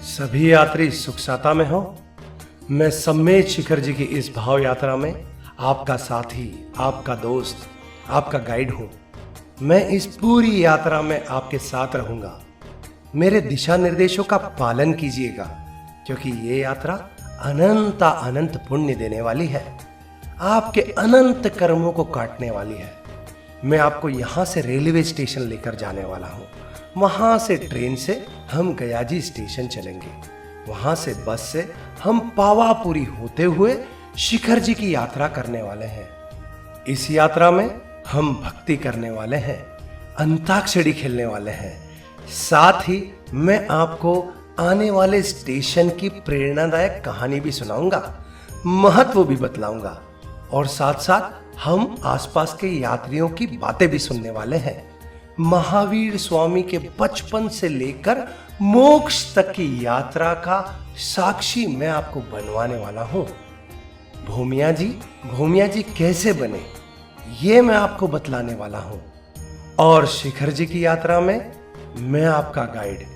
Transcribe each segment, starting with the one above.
सभी यात्री सुख साता में हो। मैं सम्मेद शिखर जी की इस भाव यात्रा में आपका साथी, आपका दोस्त, आपका गाइड हूं। मैं इस पूरी यात्रा में आपके साथ रहूंगा। मेरे दिशा निर्देशों का पालन कीजिएगा, क्योंकि ये यात्रा अनंत पुण्य देने वाली है, आपके अनंत कर्मों को काटने वाली है। मैं आपको यहाँ से रेलवे स्टेशन लेकर जाने वाला हूँ। वहाँ से ट्रेन से हम गयाजी स्टेशन चलेंगे। वहाँ से बस से हम पावापुरी होते हुए शिखर जी की यात्रा करने वाले हैं। इस यात्रा में हम भक्ति करने वाले हैं, अंताक्षरी खेलने वाले हैं। साथ ही मैं आपको आने वाले स्टेशन की प्रेरणादायक कहानी भी सुनाऊंगा, महत्व भी बतलाऊंगा और साथ साथ हम आसपास के यात्रियों की बातें भी सुनने वाले हैं। महावीर स्वामी के बचपन से लेकर मोक्ष तक की यात्रा का साक्षी मैं आपको बनवाने वाला हूं। भूमिया जी कैसे बने, ये मैं आपको बतलाने वाला हूं। और शिखर जी की यात्रा में मैं आपका गाइड,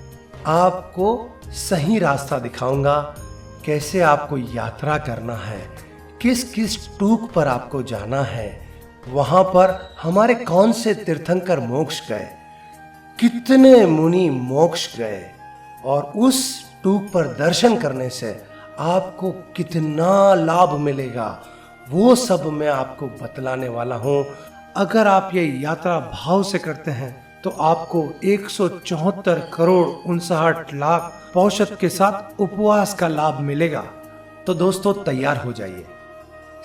आपको सही रास्ता दिखाऊंगा। कैसे आपको यात्रा करना है, किस किस टूक पर आपको जाना है, वहां पर हमारे कौन से तीर्थंकर मोक्ष गए, कितने मुनि मोक्ष गए और उस टूक पर दर्शन करने से आपको कितना लाभ मिलेगा, वो सब मैं आपको बतलाने वाला हूं। अगर आप ये यात्रा भाव से करते हैं तो आपको 174 करोड़ 59 लाख पौषध के साथ उपवास का लाभ मिलेगा। तो दोस्तों तैयार हो जाइए।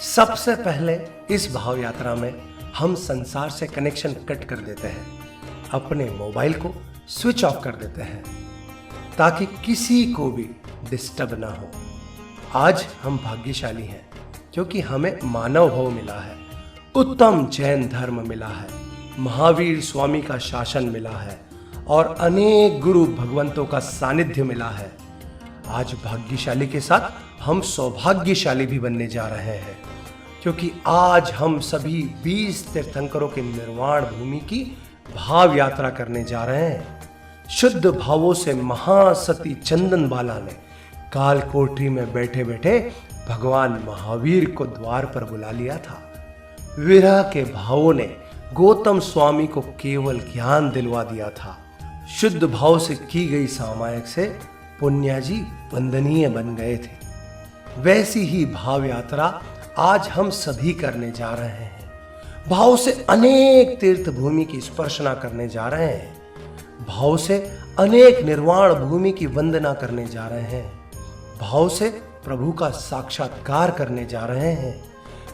सबसे पहले इस भाव यात्रा में हम संसार से कनेक्शन कट कर देते हैं, अपने मोबाइल को स्विच ऑफ कर देते हैं ताकि किसी को भी डिस्टर्ब ना हो। आज हम भाग्यशाली हैं क्योंकि हमें मानव भाव मिला है, उत्तम जैन धर्म मिला है, महावीर स्वामी का शासन मिला है और अनेक गुरु भगवंतों का सानिध्य मिला है। आज भाग्यशाली के साथ हम सौभाग्यशाली भी बनने जा रहे हैं, क्योंकि आज हम सभी 20 तीर्थंकरों के निर्वाण भूमि की भाव यात्रा करने जा रहे हैं। शुद्ध भावों से महासती चंदन बाला ने काल कोठरी में बैठे बैठे भगवान महावीर को द्वार पर बुला लिया था। विरह के भावों ने गौतम स्वामी को केवल ज्ञान दिलवा दिया था। शुद्ध भाव से की गई सामायिक से पुण्या जी वंदनीय बन गए थे। वैसी ही भाव यात्रा आज हम सभी करने जा रहे हैं। भाव से अनेक तीर्थ भूमि की स्पर्शना करने जा रहे हैं। भाव से अनेक निर्वाण भूमि की वंदना करने जा रहे हैं। भाव से प्रभु का साक्षात्कार करने जा रहे हैं।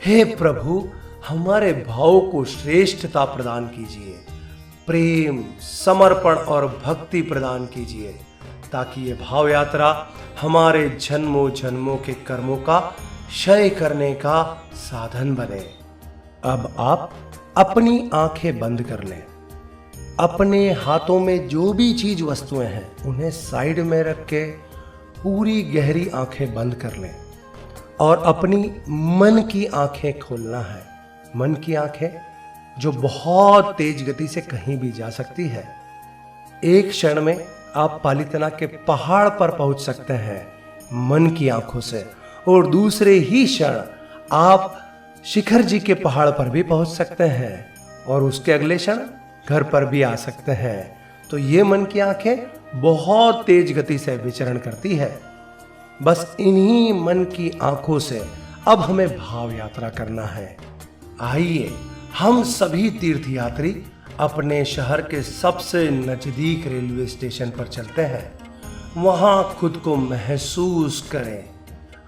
हे प्रभु, हमारे भाव को श्रेष्ठता प्रदान कीजिए, प्रेम, समर्पण और भक्ति प्रदान कीजिए, ताकि ये भाव यात्रा हमारे जन्मों जन्मों के कर्मों का क्षय करने का साधन बने। अब आप अपनी आंखें बंद कर लें। अपने हाथों में जो भी चीज वस्तुएं हैं उन्हें साइड में रख के पूरी गहरी आंखें बंद कर लें और अपनी मन की आंखें खोलना है। मन की आंखें जो बहुत तेज गति से कहीं भी जा सकती है। एक क्षण में आप पालीताना के पहाड़ पर पहुंच सकते हैं मन की आंखों से, और दूसरे ही क्षण आप शिखर जी के पहाड़ पर भी पहुंच सकते हैं और उसके अगले क्षण घर पर भी आ सकते हैं। तो ये मन की आंखें बहुत तेज गति से विचरण करती है। बस इन्हीं मन की आंखों से अब हमें भाव यात्रा करना है। आइए हम सभी तीर्थयात्री अपने शहर के सबसे नजदीक रेलवे स्टेशन पर चलते हैं। वहां खुद को महसूस करें,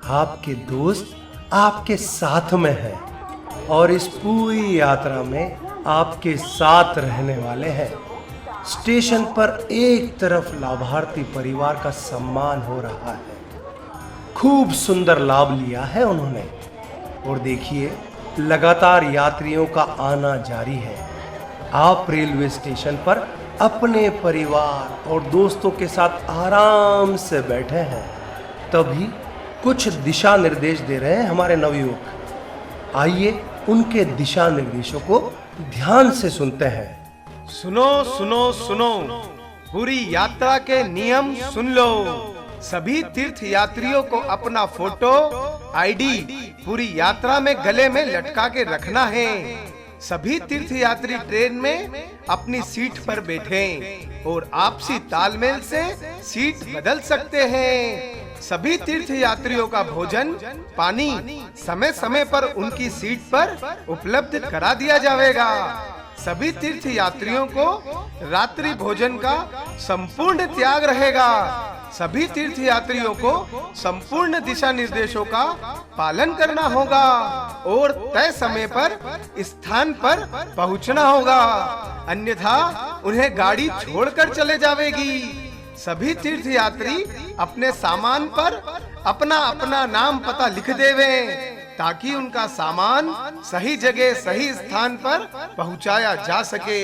आपके दोस्त आपके साथ में है और इस पूरी यात्रा में आपके साथ रहने वाले हैं। स्टेशन पर एक तरफ लाभार्थी परिवार का सम्मान हो रहा है, खूब सुंदर लाभ लिया है उन्होंने, और देखिए लगातार यात्रियों का आना जारी है। आप रेलवे स्टेशन पर अपने परिवार और दोस्तों के साथ आराम से बैठे हैं, तभी कुछ दिशा निर्देश दे रहे हैं हमारे नवयुवक। आइए उनके दिशा निर्देशों को ध्यान से सुनते हैं। सुनो सुनो सुनो, पूरी यात्रा के नियम सुन लो। सभी तीर्थ यात्रियों को अपना फोटो, आईडी पूरी यात्रा में गले में लटका के रखना है। सभी तीर्थ यात्री ट्रेन में अपनी सीट पर बैठें और आपसी तालमेल से सीट बदल सकते हैं। सभी तीर्थ यात्रियों का भोजन, पानी समय समय पर उनकी सीट पर उपलब्ध करा दिया जाएगा। सभी तीर्थ यात्रियों को रात्रि भोजन का संपूर्ण त्याग रहेगा। सभी तीर्थ यात्रियों को संपूर्ण दिशा निर्देशों का पालन करना होगा और तय समय पर स्थान पर पहुंचना होगा, अन्यथा उन्हें गाड़ी छोड़कर चले जाएगी। सभी तीर्थ यात्री अपने सामान पर अपना अपना नाम पता लिख देवें ताकि उनका सामान सही जगह सही स्थान पर पहुंचाया जा सके।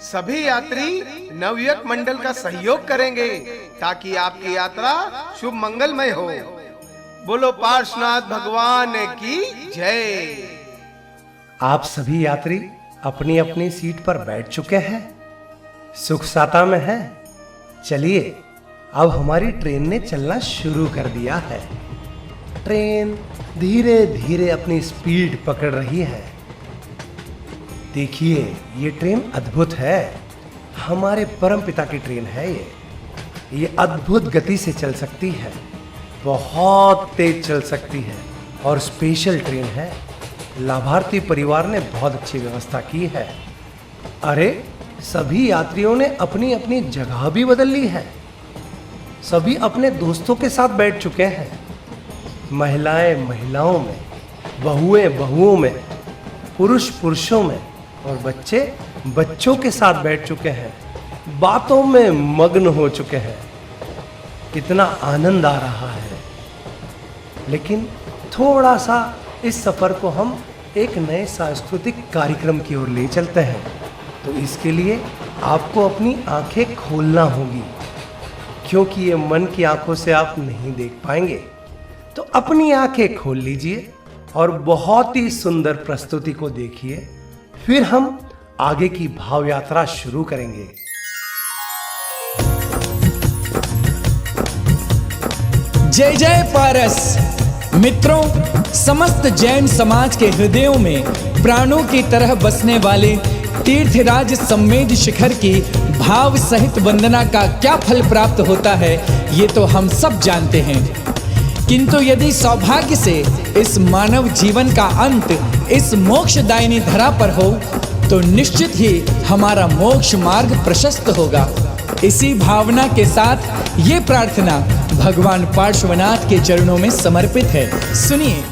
सभी यात्री नवयुवक मंडल का सहयोग करेंगे ताकि आपकी यात्रा शुभ मंगलमय हो। बोलो पार्श्वनाथ भगवान की जय। आप सभी यात्री अपनी अपनी सीट पर बैठ चुके हैं, सुख साता में हैं। चलिए अब हमारी ट्रेन ने चलना शुरू कर दिया है। ट्रेन धीरे धीरे अपनी स्पीड पकड़ रही है। देखिए ये ट्रेन अद्भुत है, हमारे परम पिता की ट्रेन है ये अद्भुत गति से चल सकती है, बहुत तेज चल सकती है और स्पेशल ट्रेन है। लाभार्थी परिवार ने बहुत अच्छी व्यवस्था की है। अरे सभी यात्रियों ने अपनी अपनी जगह भी बदल ली है। सभी अपने दोस्तों के साथ बैठ चुके हैं। महिलाएं महिलाओं में, बहुएं बहुओं में, पुरुष पुरुषों में और बच्चे बच्चों के साथ बैठ चुके हैं। बातों में मग्न हो चुके हैं। कितना आनंद आ रहा है। लेकिन थोड़ा सा इस सफर को हम एक नए सांस्कृतिक कार्यक्रम की ओर ले चलते हैं, तो इसके लिए आपको अपनी आंखें खोलना होगी, क्योंकि ये मन की आंखों से आप नहीं देख पाएंगे। तो अपनी आंखें खोल लीजिए और बहुत ही सुंदर प्रस्तुति को देखिए, फिर हम आगे की भाव यात्रा शुरू करेंगे। जय जय पारस। मित्रों, समस्त जैन समाज के हृदयों में प्राणों की तरह बसने वाले तीर्थराज सम्मेद शिखर की भाव सहित वंदना का क्या फल प्राप्त होता है ये तो हम सब जानते हैं। किंतु यदि सौभाग्य से इस मानव जीवन का अंत इस मोक्षदायिनी धरा पर हो तो निश्चित ही हमारा मोक्ष मार्ग प्रशस्त होगा। इसी भावना के साथ ये प्रार्थना भगवान पार्श्वनाथ के चरणों में समर्पित है। सुनिए।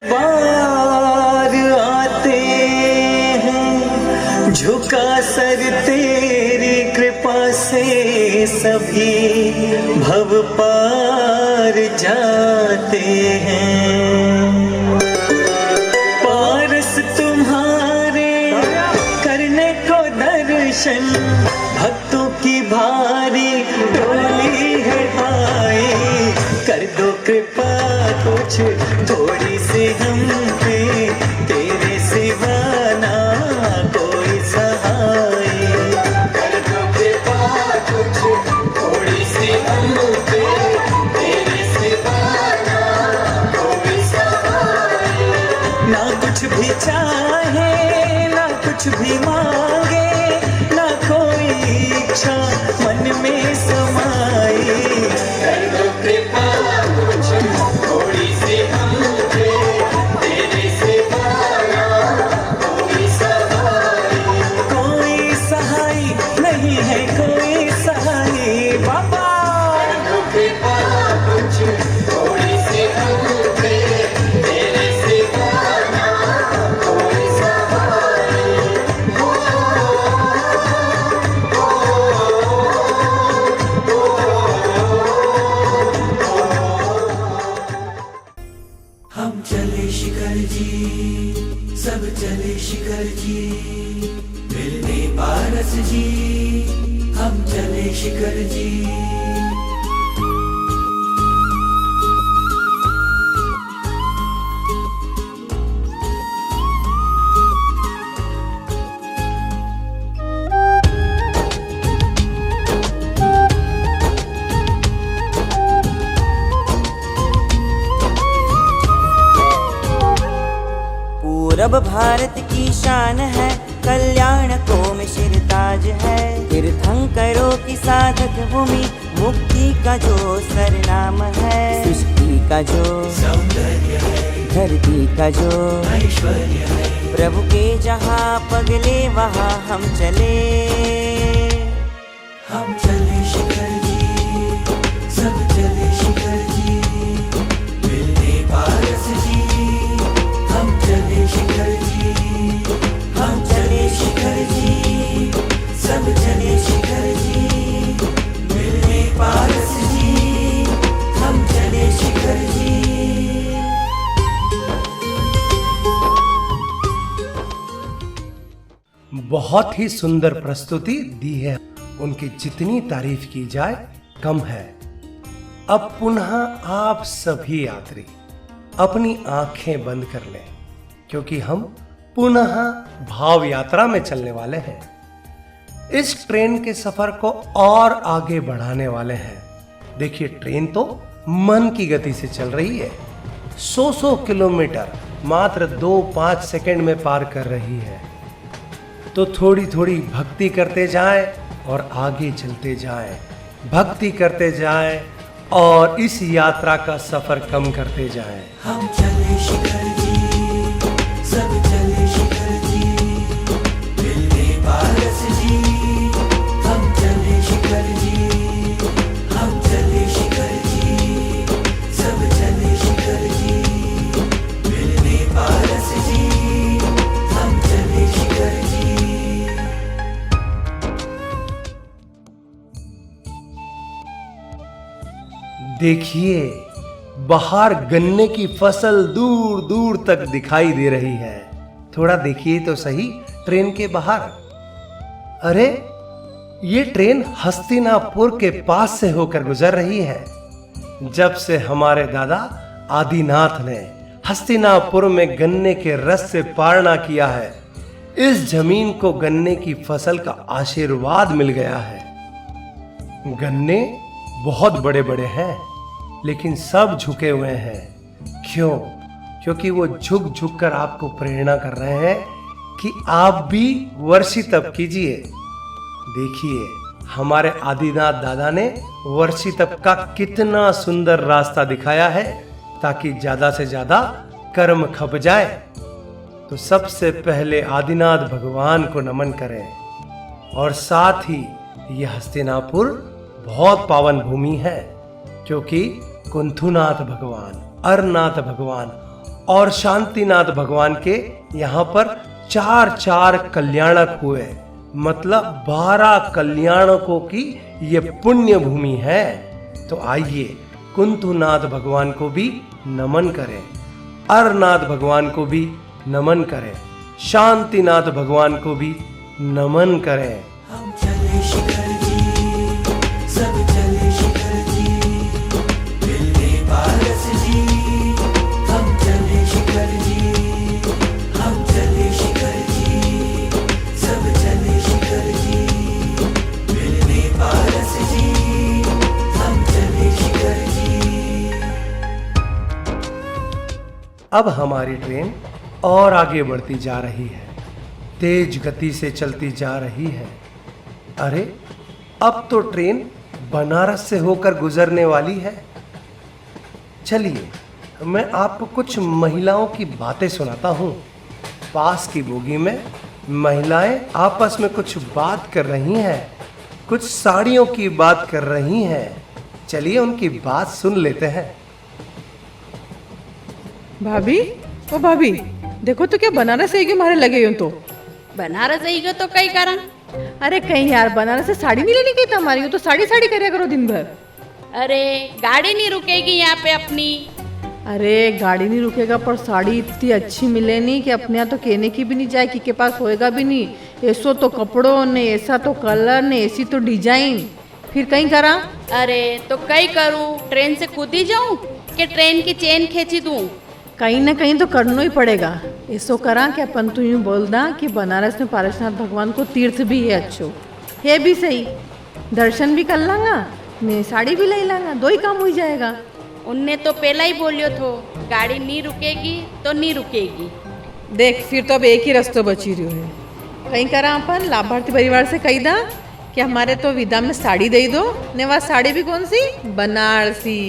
बार आते हैं झुका सर तेरी कृपा से सभी भव पार जाते हैं। पारस तुम्हारे करने को दर्शन भक्तों की भारी टोली है आई। कर दो कृपा कुछ थोड़ी सी हम पे, तेरे सिवा ना कोई सहारा। कोई चाहे ना कुछ भी मांगे, ना कोई इच्छा मन में समाए। कर दो कृपा कुछ थोड़ी सी हमसे, तेरे सिवा कोई सहाय, कोई सहाय नहीं है, कोई सहाय बाबा। कर दो कृपा कुछ थोड़ी सी हमसे, तेरे सिवा कोई सहाय। हम चले शिखर जी, सब चले शिखर जी, मिलने पारस जी, हम चले शिखर जी। पूरब भारत की शान है, कल्याण को में सिरताज है। तीर्थंकरों की साधक भूमि, मुक्ति का जो सरनाम है। सृष्टि का जो सौंदर्य है, धरती का जो ऐश्वर्य है। प्रभु के जहाँ पगले वहाँ हम चले। हम चले शिखर जी, सब चले शिखर जी, मिलने पारस जी, हम चले शिखर जी, हम चले शिखर जी, सब चले शिखर जी, मिलने पारस जी, हम चले शिखर जी। बहुत ही सुंदर प्रस्तुति दी है, उनकी जितनी तारीफ की जाए कम है। अब पुनः आप सभी यात्री अपनी आंखें बंद कर लें, क्योंकि हम पुनः भाव यात्रा में चलने वाले हैं। इस ट्रेन के सफर को और आगे बढ़ाने वाले हैं। देखिए, ट्रेन तो मन की गति से चल रही है। 100 किलोमीटर मात्र 2-5 सेकंड में पार कर रही है। तो थोड़ी थोड़ी भक्ति करते जाएं और आगे चलते जाएं, भक्ति करते जाएं और इस यात्रा का सफर कम करते जाएं। हम चले शिखर जी, सब चले शिखर जी, मिलने पारस जी, हम चले शिखर जी, हम चले शिखर जी, सब चले शिखर जी, मिलने पारस जी, हम चले शिखर जी। देखिए, बाहर गन्ने की फसल दूर दूर तक दिखाई दे रही है। थोड़ा देखिए तो सही ट्रेन के बाहर। अरे, ये ट्रेन हस्तिनापुर के पास से होकर गुजर रही है। जब से हमारे दादा आदिनाथ ने हस्तिनापुर में गन्ने के रस से पारना किया है, इस जमीन को गन्ने की फसल का आशीर्वाद मिल गया है। गन्ने बहुत बड़े बड़े हैं, लेकिन सब झुके हुए हैं। क्यों? क्योंकि वो झुक झुक कर आपको प्रेरणा कर रहे हैं कि आप भी वर्षी तप कीजिए। देखिए, हमारे आदिनाथ दादा ने वर्षी तप का कितना सुंदर रास्ता दिखाया है, ताकि ज्यादा से ज्यादा कर्म खप जाए। तो सबसे पहले आदिनाथ भगवान को नमन करें। और साथ ही यह हस्तिनापुर बहुत पावन भूमि है, क्योंकि कुंथुनाथ भगवान, अरनाथ भगवान और शांतिनाथ भगवान के यहाँ पर 4 कल्याणक हुए। मतलब 12 कल्याणकों की ये पुण्य भूमि है। तो आइए कुंथुनाथ भगवान को भी नमन करें, अरनाथ भगवान को भी नमन करें, शांतिनाथ भगवान को भी नमन करें। हम चले शिखर जी, सब चले शिखर जी, मिलने पारस जी, हम चले शिखर जी, हम चले शिखर जी, सब चले शिखर जी, मिलने पारस जी, हम चले शिखर जी। अब हमारी ट्रेन और आगे बढ़ती जा रही है, तेज गति से चलती जा रही है। अरे अब तो ट्रेन बनारस से होकर गुजरने वाली है। चलिए मैं आपको कुछ महिलाओं की बातें सुनाता हूँ। पास की बोगी में महिलाएं आपस में कुछ बात कर रही हैं, कुछ साड़ियों की बात कर रही हैं। चलिए उनकी बात सुन लेते हैं। भाभी, ओ भाभी, देखो तो क्या बनारस से मारे लगे हो तो। बनारस आई गयो तो कई करा। अरे कहीं यार, बनारस से साड़ी नहीं लेने गई हमारी, तो साड़ी साड़ी करे करो दिन भर। अरे गाड़ी नहीं रुकेगी यहाँ पे अपनी। अरे गाड़ी नहीं रुकेगा पर साड़ी इतनी अच्छी मिले नहीं कि अपने यहाँ तो कहने की भी नहीं जाए कि के पास होएगा भी नहीं। ऐसो तो कपड़ों ने, ऐसा तो कलर ने, ऐसी तो डिजाइन, फिर कहीं करा। अरे तो कई करूँ, ट्रेन से कूद ही जाऊँ कि ट्रेन की चेन खींची दूँ? कहीं ना कहीं तो करना ही पड़ेगा। ऐसो करा कि अपन तो यूँ बोल दा कि बनारस में पारसनाथ भगवान को तीर्थ भी है, अच्छो है भी सही, दर्शन भी कर लांगा ने साड़ी भी ले लांगा, दो ही काम हो जाएगा। उनने तो पहला ही बोलियो थो गाड़ी नहीं रुकेगी तो नहीं रुकेगी। देख फिर तो अब एक ही रास्ता बची रही है। कहीं करा अपन लाभार्थी परिवार से कही दा कि हमारे तो विदा में साड़ी दे दो ने। वह साड़ी भी कौन सी? बनारसी।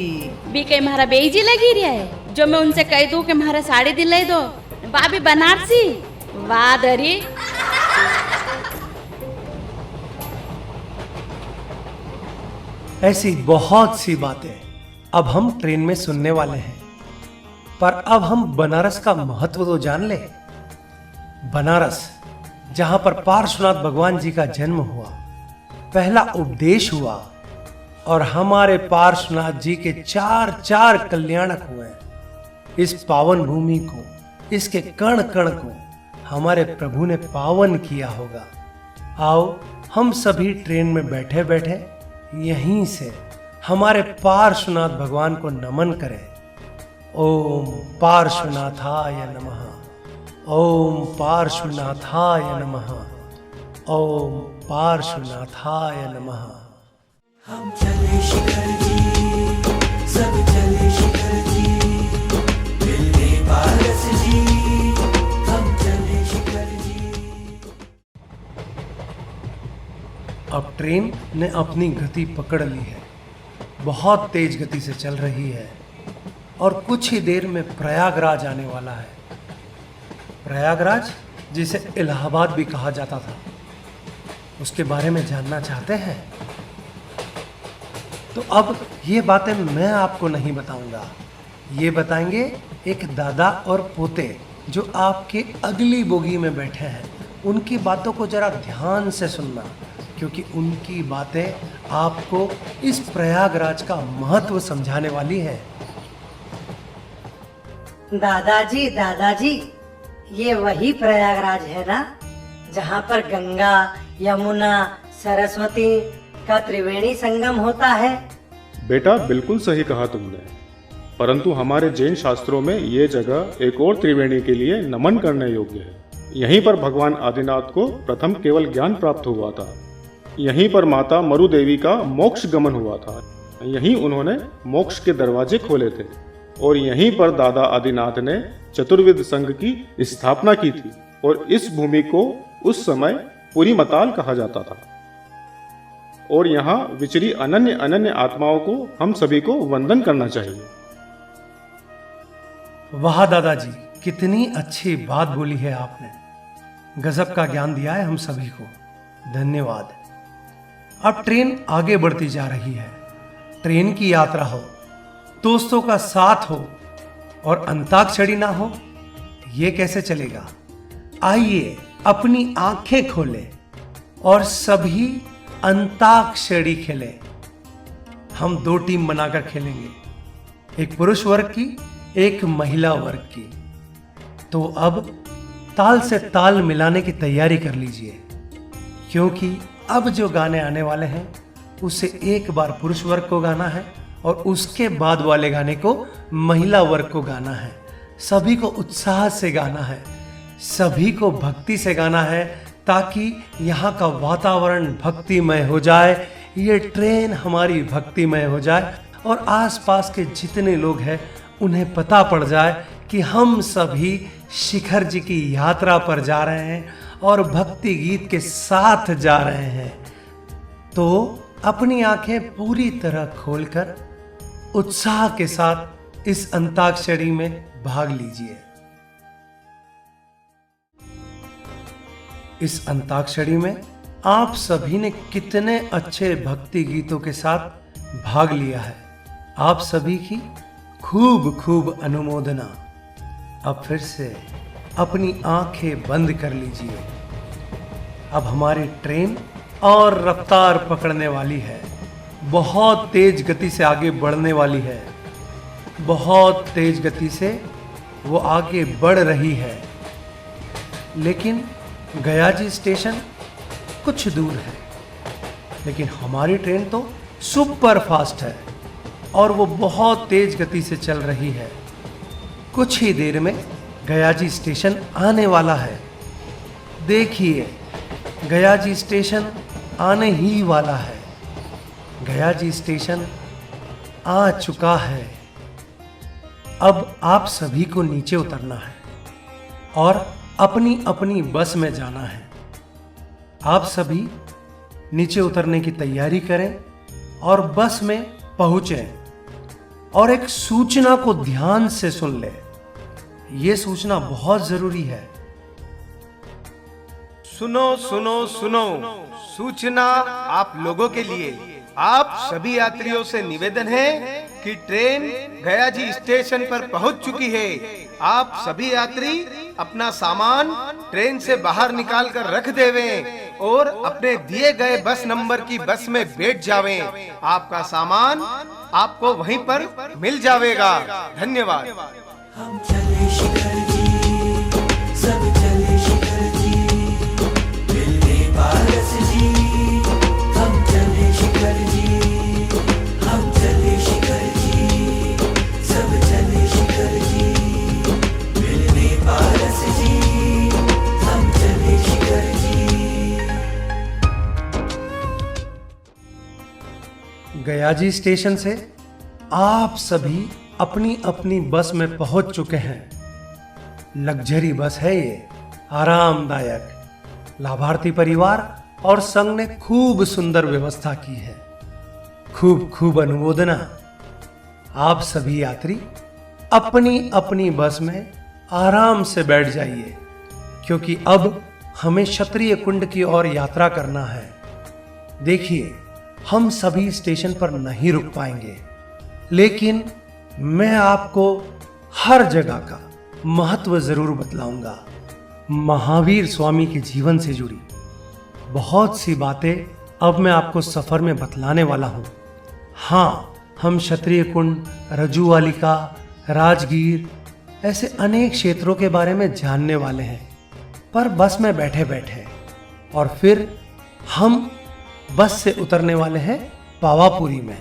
भी कहीं हमारा बेईजी लगी रहा है जो मैं उनसे कह दूं कि हमारा साड़ी दिलाई दो, भाभी बनारसी। वाह दरी। ऐसी बहुत सी बातें अब हम ट्रेन में सुनने वाले हैं, पर अब हम बनारस का महत्व तो जान ले। बनारस जहां पर पार्श्वनाथ भगवान जी का जन्म हुआ, पहला उपदेश हुआ और हमारे पार्श्वनाथ जी के चार कल्याणक हुए। इस पावन भूमि को, इसके कण कण को हमारे प्रभु ने पावन किया होगा। आओ हम सभी ट्रेन में बैठे बैठे यहीं से हमारे पार्श्वनाथ भगवान को नमन करें। ओम पार्श्वनाथाय नमः, ओम पार्श्वनाथाय नमः, ओम पार्श्वनाथाय नमः। हम चले शिखर जी, सब चले शिखर जी, मिलने पारस जी, हम चले शिखर जी। अब ट्रेन ने अपनी गति पकड़ ली है, बहुत तेज गति से चल रही है और कुछ ही देर में प्रयागराज आने वाला है। प्रयागराज जिसे इलाहाबाद भी कहा जाता था, उसके बारे में जानना चाहते हैं? तो अब ये बातें मैं आपको नहीं बताऊंगा, ये बताएंगे एक दादा और पोते जो आपके अगली बोगी में बैठे हैं। उनकी बातों को जरा ध्यान से सुनना, क्योंकि उनकी बातें आपको इस प्रयागराज का महत्व समझाने वाली है। दादाजी, ये वही प्रयागराज है ना, जहाँ पर गंगा, यमुना, सरस्वती का त्रिवेणी संगम होता है? बेटा बिल्कुल सही कहा तुमने, परंतु हमारे जैन शास्त्रों में ये जगह एक और त्रिवेणी के लिए नमन करने योग्य है। यहीं पर भगवान आदिनाथ को प्रथम केवल ज्ञान प्राप्त हुआ था। यहीं पर माता मरु देवी का मोक्ष गमन हुआ था। यहीं उन्होंने मोक्ष के दरवाजे खोले थे और यहीं पर दादा आदिनाथ ने चतुर्विद संघ की स्थापना की थी और इस भूमि को उस समय पुरी मताल कहा जाता था। और यहाँ विचरी अनन्य अनन्य आत्माओं को हम सभी को वंदन करना चाहिए। वाह दादाजी, कितनी अच्छी बात बोली है आपने। गजब का ज्ञान दिया है हम सभी को, धन्यवाद। अब ट्रेन आगे बढ़ती जा रही है। ट्रेन की यात्रा हो, दोस्तों का साथ हो और अंताक्षरी ना हो, ये कैसे चलेगा? आइए अपनी आंखें खोलें और सभी अंताक्षरी खेलें। हम दो टीम बनाकर खेलेंगे, एक पुरुष वर्ग की, एक महिला वर्ग की। तो अब ताल से ताल मिलाने की तैयारी कर लीजिए, क्योंकि अब जो गाने आने वाले हैं उसे एक बार पुरुष वर्ग को गाना है और उसके बाद वाले गाने को महिला वर्ग को गाना है। सभी को उत्साह से गाना है, सभी को भक्ति से गाना है, ताकि यहाँ का वातावरण भक्तिमय हो जाए, ये ट्रेन हमारी भक्तिमय हो जाए और आसपास के जितने लोग हैं उन्हें पता पड़ जाए कि हम सभी शिखर जी की यात्रा पर जा रहे हैं और भक्ति गीत के साथ जा रहे हैं। तो अपनी आंखें पूरी तरह खोलकर उत्साह के साथ इस अंताक्षरी में भाग लीजिए। इस अंताक्षरी में आप सभी ने कितने अच्छे भक्ति गीतों के साथ भाग लिया है। आप सभी की खूब खूब अनुमोदना। अब फिर से अपनी आंखें बंद कर लीजिए। अब हमारी ट्रेन और रफ्तार पकड़ने वाली है, बहुत तेज गति से आगे बढ़ने वाली है। बहुत तेज गति से वो आगे बढ़ रही है। लेकिन गयाजी स्टेशन कुछ दूर है, लेकिन हमारी ट्रेन तो सुपर फास्ट है और वो बहुत तेज गति से चल रही है। कुछ ही देर में गयाजी स्टेशन आने वाला है। देखिए, गयाजी स्टेशन आने ही वाला है। गयाजी स्टेशन आ चुका है। अब आप सभी को नीचे उतरना है और अपनी अपनी बस में जाना है। आप सभी नीचे उतरने की तैयारी करें और बस में पहुंचें। और एक सूचना को ध्यान से सुन ले। यह सूचना बहुत जरूरी है। सुनो सुनो सुनो, सूचना आप लोगों के लिए। आप सभी यात्रियों से निवेदन है कि ट्रेन गयाजी स्टेशन पर पहुंच चुकी है। आप सभी यात्री अपना सामान ट्रेन से बाहर निकाल कर रख देवें और अपने दिए गए बस नंबर की बस में बैठ जावें। आपका सामान आपको वहीं पर मिल जाएगा। धन्यवाद। हम चले शिखर जी, सब चले शिखर जी, मिलने पारस जी। हम चले शिखर जी, हम चले शिखर जी, सब चले शिखर जी, मिलने पारस जी। हम चले शिखर जी। गयाजी स्टेशन से आप सभी अपनी अपनी बस में पहुंच चुके हैं। लग्जरी बस है ये, आरामदायक। लाभार्थी परिवार और संघ ने खूब सुंदर व्यवस्था की है। खूब खूब अनुमोदना। आप सभी यात्री अपनी अपनी बस में आराम से बैठ जाइए, क्योंकि अब हमें क्षत्रिय कुंड की ओर यात्रा करना है। देखिए, हम सभी स्टेशन पर नहीं रुक पाएंगे, लेकिन मैं आपको हर जगह का महत्व जरूर बतलाऊंगा। महावीर स्वामी के जीवन से जुड़ी बहुत सी बातें अब मैं आपको सफर में बतलाने वाला हूं। हाँ, हम क्षत्रिय कुंड, रजुवालिका, राजगीर ऐसे अनेक क्षेत्रों के बारे में जानने वाले हैं, पर बस में बैठे बैठे। और फिर हम बस से उतरने वाले हैं पावापुरी में।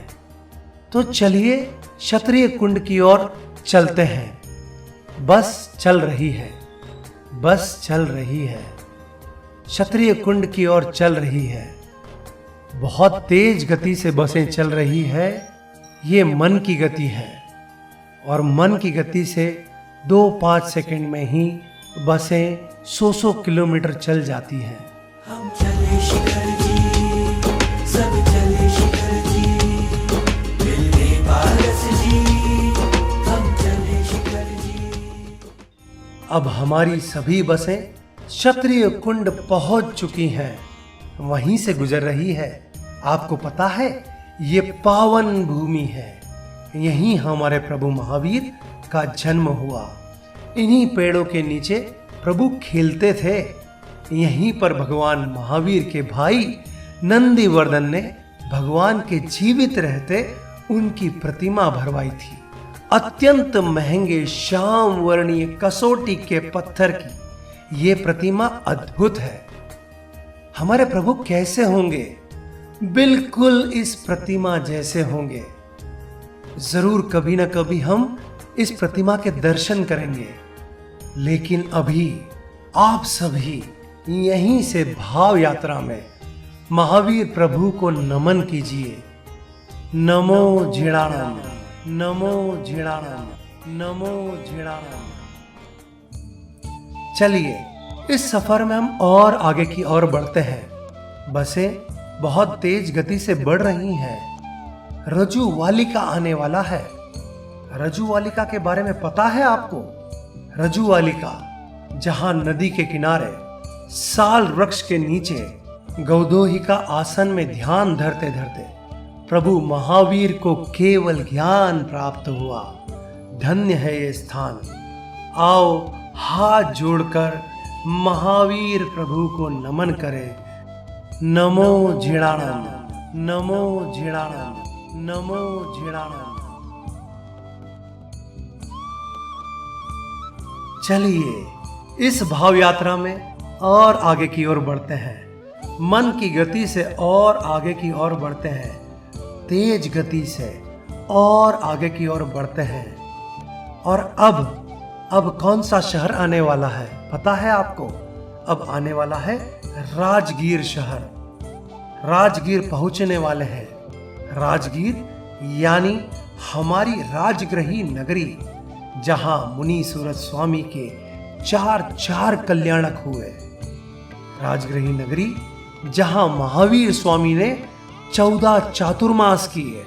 तो चलिए क्षत्रिय कुंड की ओर चलते हैं। बस चल रही है, बस चल रही है, क्षत्रिय कुंड की ओर चल रही है। बहुत तेज गति से बसें चल रही है। ये मन की गति है और मन की गति से 2-5 सेकंड में ही बसें 100 किलोमीटर चल जाती हैं। हम चले शिखर जी, सब चले शिखर जी, मिलने पारस जी। हम चले शिखर जी। अब हमारी सभी बसें क्षत्रिय कुंड पहुंच चुकी हैं, वहीं से गुजर रही है। आपको पता है, ये पावन भूमि है। यहीं हमारे प्रभु महावीर का जन्म हुआ। इन्हीं पेड़ों के नीचे प्रभु खेलते थे। यहीं पर भगवान महावीर के भाई नंदीवर्धन ने भगवान के जीवित रहते उनकी प्रतिमा भरवाई थी। अत्यंत महंगे श्याम वर्णीय कसौटी के पत्थर की ये प्रतिमा अद्भुत है। हमारे प्रभु कैसे होंगे? बिल्कुल इस प्रतिमा जैसे होंगे। जरूर कभी ना कभी हम इस प्रतिमा के दर्शन करेंगे। लेकिन अभी आप सभी यहीं से भाव यात्रा में महावीर प्रभु को नमन कीजिए। नमो झिड़ाणम, नमो झिड़ाणम, नमो झिड़ाणम। चलिए इस सफर में हम और आगे की ओर बढ़ते हैं। बसें बहुत तेज गति से बढ़ रही हैं। रजू वालिका आने वाला है। रजू वालिका के बारे में पता है आपको? रजू वालिका, जहां नदी के किनारे साल वृक्ष के नीचे गौदोही का आसन में ध्यान धरते धरते प्रभु महावीर को केवल ज्ञान प्राप्त हुआ। धन्य है ये स्थान। आओ हाथ जोड़कर महावीर प्रभु को नमन करें। नमो झिणाणम, नमो झिणाणम, नमो झिणाणम। चलिए इस भाव यात्रा में और आगे की ओर बढ़ते हैं। मन की गति से और आगे की ओर बढ़ते हैं। तेज गति से और आगे की ओर बढ़ते हैं। और अब कौन सा शहर आने वाला है पता है आपको? अब आने वाला है राजगीर शहर। राजगीर पहुंचने वाले हैं। राजगीर यानी हमारी राजगृही नगरी, जहां मुनि सूरत स्वामी के चार कल्याणक हुए। राजगृही नगरी जहां महावीर स्वामी ने 14 चातुर्मास किए।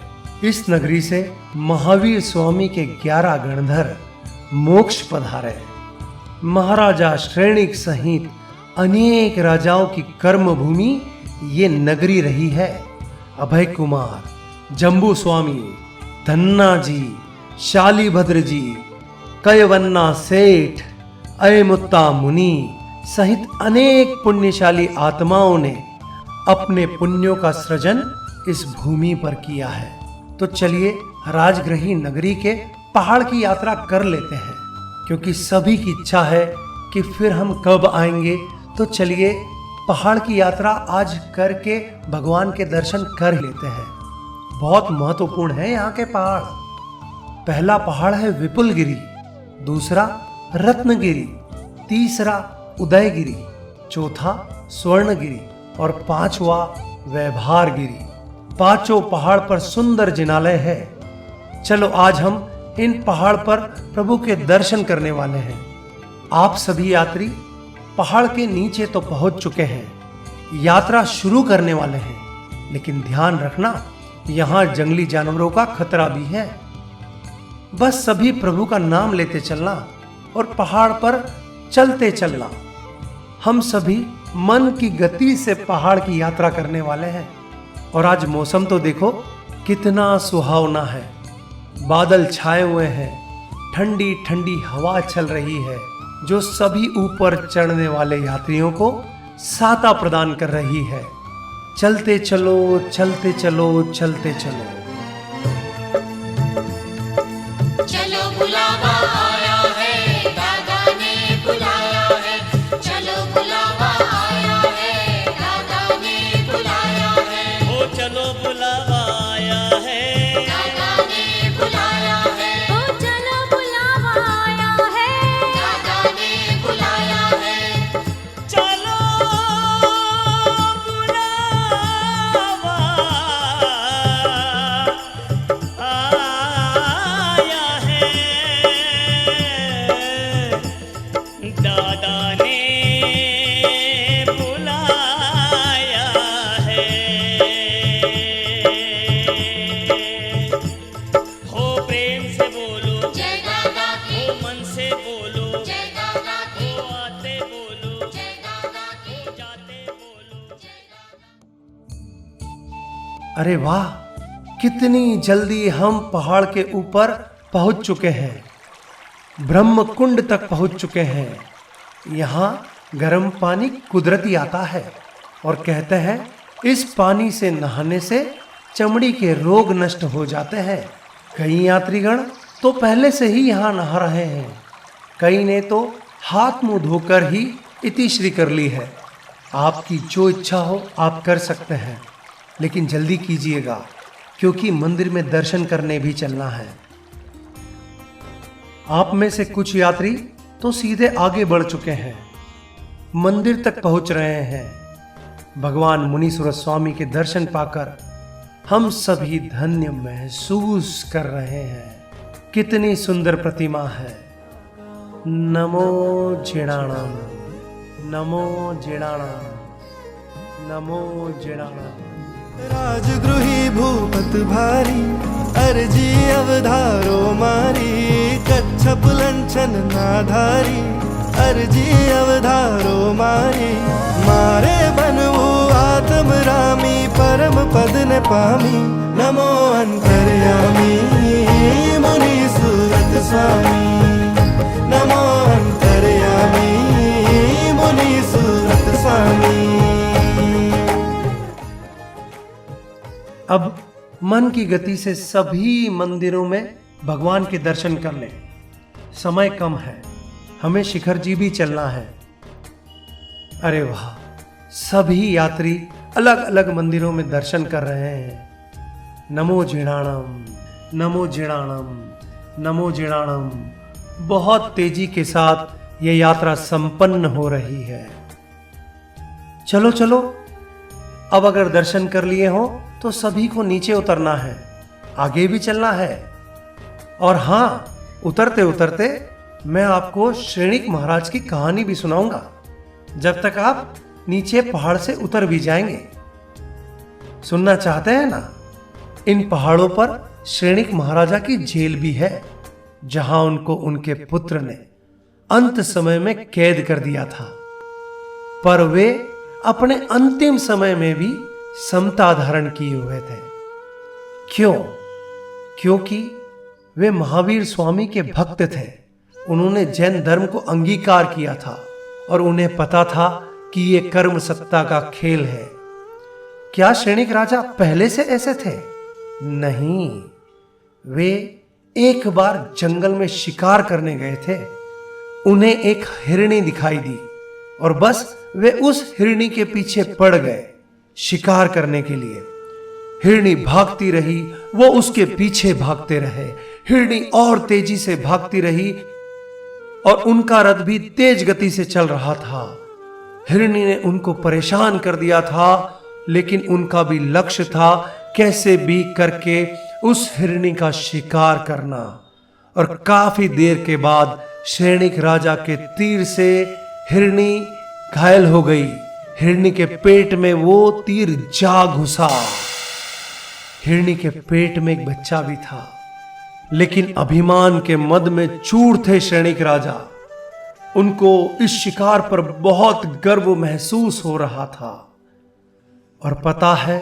इस नगरी से महावीर स्वामी के 11 गणधर मोक्ष पधारे। महाराजा श्रेणिक सहित अनेक राजाओं की कर्म भूमि ये नगरी रही है। अभय कुमार, जम्बू स्वामी, धन्ना जी, शालीभद्र जी, कयवन्ना सेठ, अयमुत्ता मुनि सहित अनेक पुण्यशाली आत्माओं ने अपने पुण्यों का सृजन इस भूमि पर किया है। तो चलिए राजगृही नगरी के पहाड़ की यात्रा कर लेते हैं, क्योंकि सभी की इच्छा है कि फिर हम कब आएंगे। तो चलिए पहाड़ की यात्रा आज करके भगवान के दर्शन कर लेते हैं। बहुत महत्वपूर्ण है यहाँ के पहाड़। पहला पहाड़ है विपुलगिरी, दूसरा रत्नगिरी, तीसरा उदयगिरी, चौथा स्वर्णगिरी और पांचवा वैभारगिरी। पांचों पहाड़ पर सुंदर जिनालय है। चलो आज हम इन पहाड़ पर प्रभु के दर्शन करने वाले हैं। आप सभी यात्री पहाड़ के नीचे तो पहुंच चुके हैं, यात्रा शुरू करने वाले हैं, लेकिन ध्यान रखना यहाँ जंगली जानवरों का खतरा भी है। बस सभी प्रभु का नाम लेते चलना और पहाड़ पर चलते चलना। हम सभी मन की गति से पहाड़ की यात्रा करने वाले हैं। और आज मौसम तो देखो कितना सुहावना है। बादल छाए हुए हैं, ठंडी ठंडी हवा चल रही है, जो सभी ऊपर चढ़ने वाले यात्रियों को साता प्रदान कर रही है। चलते चलो, चलते चलो, चलते चलो। चलो बुलावा आया है, दादा ने बुलाया है। चलो बुलावा आया है, दादा ने बुलाया है। ओ चलो बुलावा आया है, दादा ने बुलाया है। ओ चलो बुलावा आया है, दादा ने बुलाया है। चलो बुलावा आया है, दादा ने बुलाया है। हो प्रेम से बोलो जय दादा की, हो मन से बोलो जय दादा की, हो आते बोलो जय दादा की, जाते बोलो। अरे वाह, कितनी जल्दी हम पहाड़ के ऊपर पहुंच चुके हैं। ब्रह्म कुंड तक पहुंच चुके हैं। यहाँ गर्म पानी कुदरती आता है और कहते हैं इस पानी से नहाने से चमड़ी के रोग नष्ट हो जाते हैं। कई यात्रीगण तो पहले से ही यहाँ नहा रहे हैं। कई ने तो हाथ मुंह धोकर ही इतिश्री कर ली है। आपकी जो इच्छा हो आप कर सकते हैं, लेकिन जल्दी कीजिएगा, क्योंकि मंदिर में दर्शन करने भी चलना है। आप में से कुछ यात्री तो सीधे आगे बढ़ चुके हैं, मंदिर तक पहुंच रहे हैं। भगवान मुनीश्वर स्वामी के दर्शन पाकर हम सभी धन्य महसूस कर रहे हैं। कितनी सुंदर प्रतिमा है। नमो जिणाणाम, नमो जिणाणाम, नमो जिणाणाम। राजगृही भूपत भारी अर्जी अवधारो मारी कच्छप लंचन नाधारी अर्जी अवधारो मारी मारे बनवू आत्म रामी परम पद न पामी नमो अंतर्यामी मुनि सूरत स्वामी नमो अंतर्यामी मुनि सूरत स्वामी। अब मन की गति से सभी मंदिरों में भगवान के दर्शन कर लें। समय कम है, हमें शिखर जी भी चलना है। अरे वाह, सभी यात्री अलग अलग मंदिरों में दर्शन कर रहे हैं। नमो जिणाणम, नमो जिणाणम, नमो जिणाणम। बहुत तेजी के साथ यह यात्रा संपन्न हो रही है। चलो चलो, अब अगर दर्शन कर लिए हो तो सभी को नीचे उतरना है, आगे भी चलना है। और हाँ, उतरते उतरते मैं आपको श्रेणिक महाराज की कहानी भी सुनाऊंगा, जब तक आप नीचे पहाड़ से उतर भी जाएंगे। सुनना चाहते हैं ना? इन पहाड़ों पर श्रेणिक महाराजा की जेल भी है, जहां उनको उनके पुत्र ने अंत समय में कैद कर दिया था। पर वे अपने अंतिम समय में भी समता धारण किए हुए थे। क्यों? क्योंकि वे महावीर स्वामी के भक्त थे। उन्होंने जैन धर्म को अंगीकार किया था और उन्हें पता था कि यह कर्म सत्ता का खेल है। क्या श्रेणिक राजा पहले से ऐसे थे? नहीं, वे एक बार जंगल में शिकार करने गए थे। उन्हें एक हिरणी दिखाई दी और बस वे उस हिरणी के पीछे पड़ गए शिकार करने के लिए। हिरणी भागती रही, वो उसके पीछे भागते रहे। हिरणी और तेजी से भागती रही और उनका रथ भी तेज गति से चल रहा था। हिरणी ने उनको परेशान कर दिया था, लेकिन उनका भी लक्ष्य था कैसे भी करके उस हिरणी का शिकार करना। और काफी देर के बाद श्रेणिक राजा के तीर से हिरणी घायल हो गई। हिरणी के पेट में वो तीर जा घुसा। हिरणी के पेट में एक बच्चा भी था, लेकिन अभिमान के मद में चूर थे श्रेणिक राजा। उनको इस शिकार पर बहुत गर्व महसूस हो रहा था। और पता है,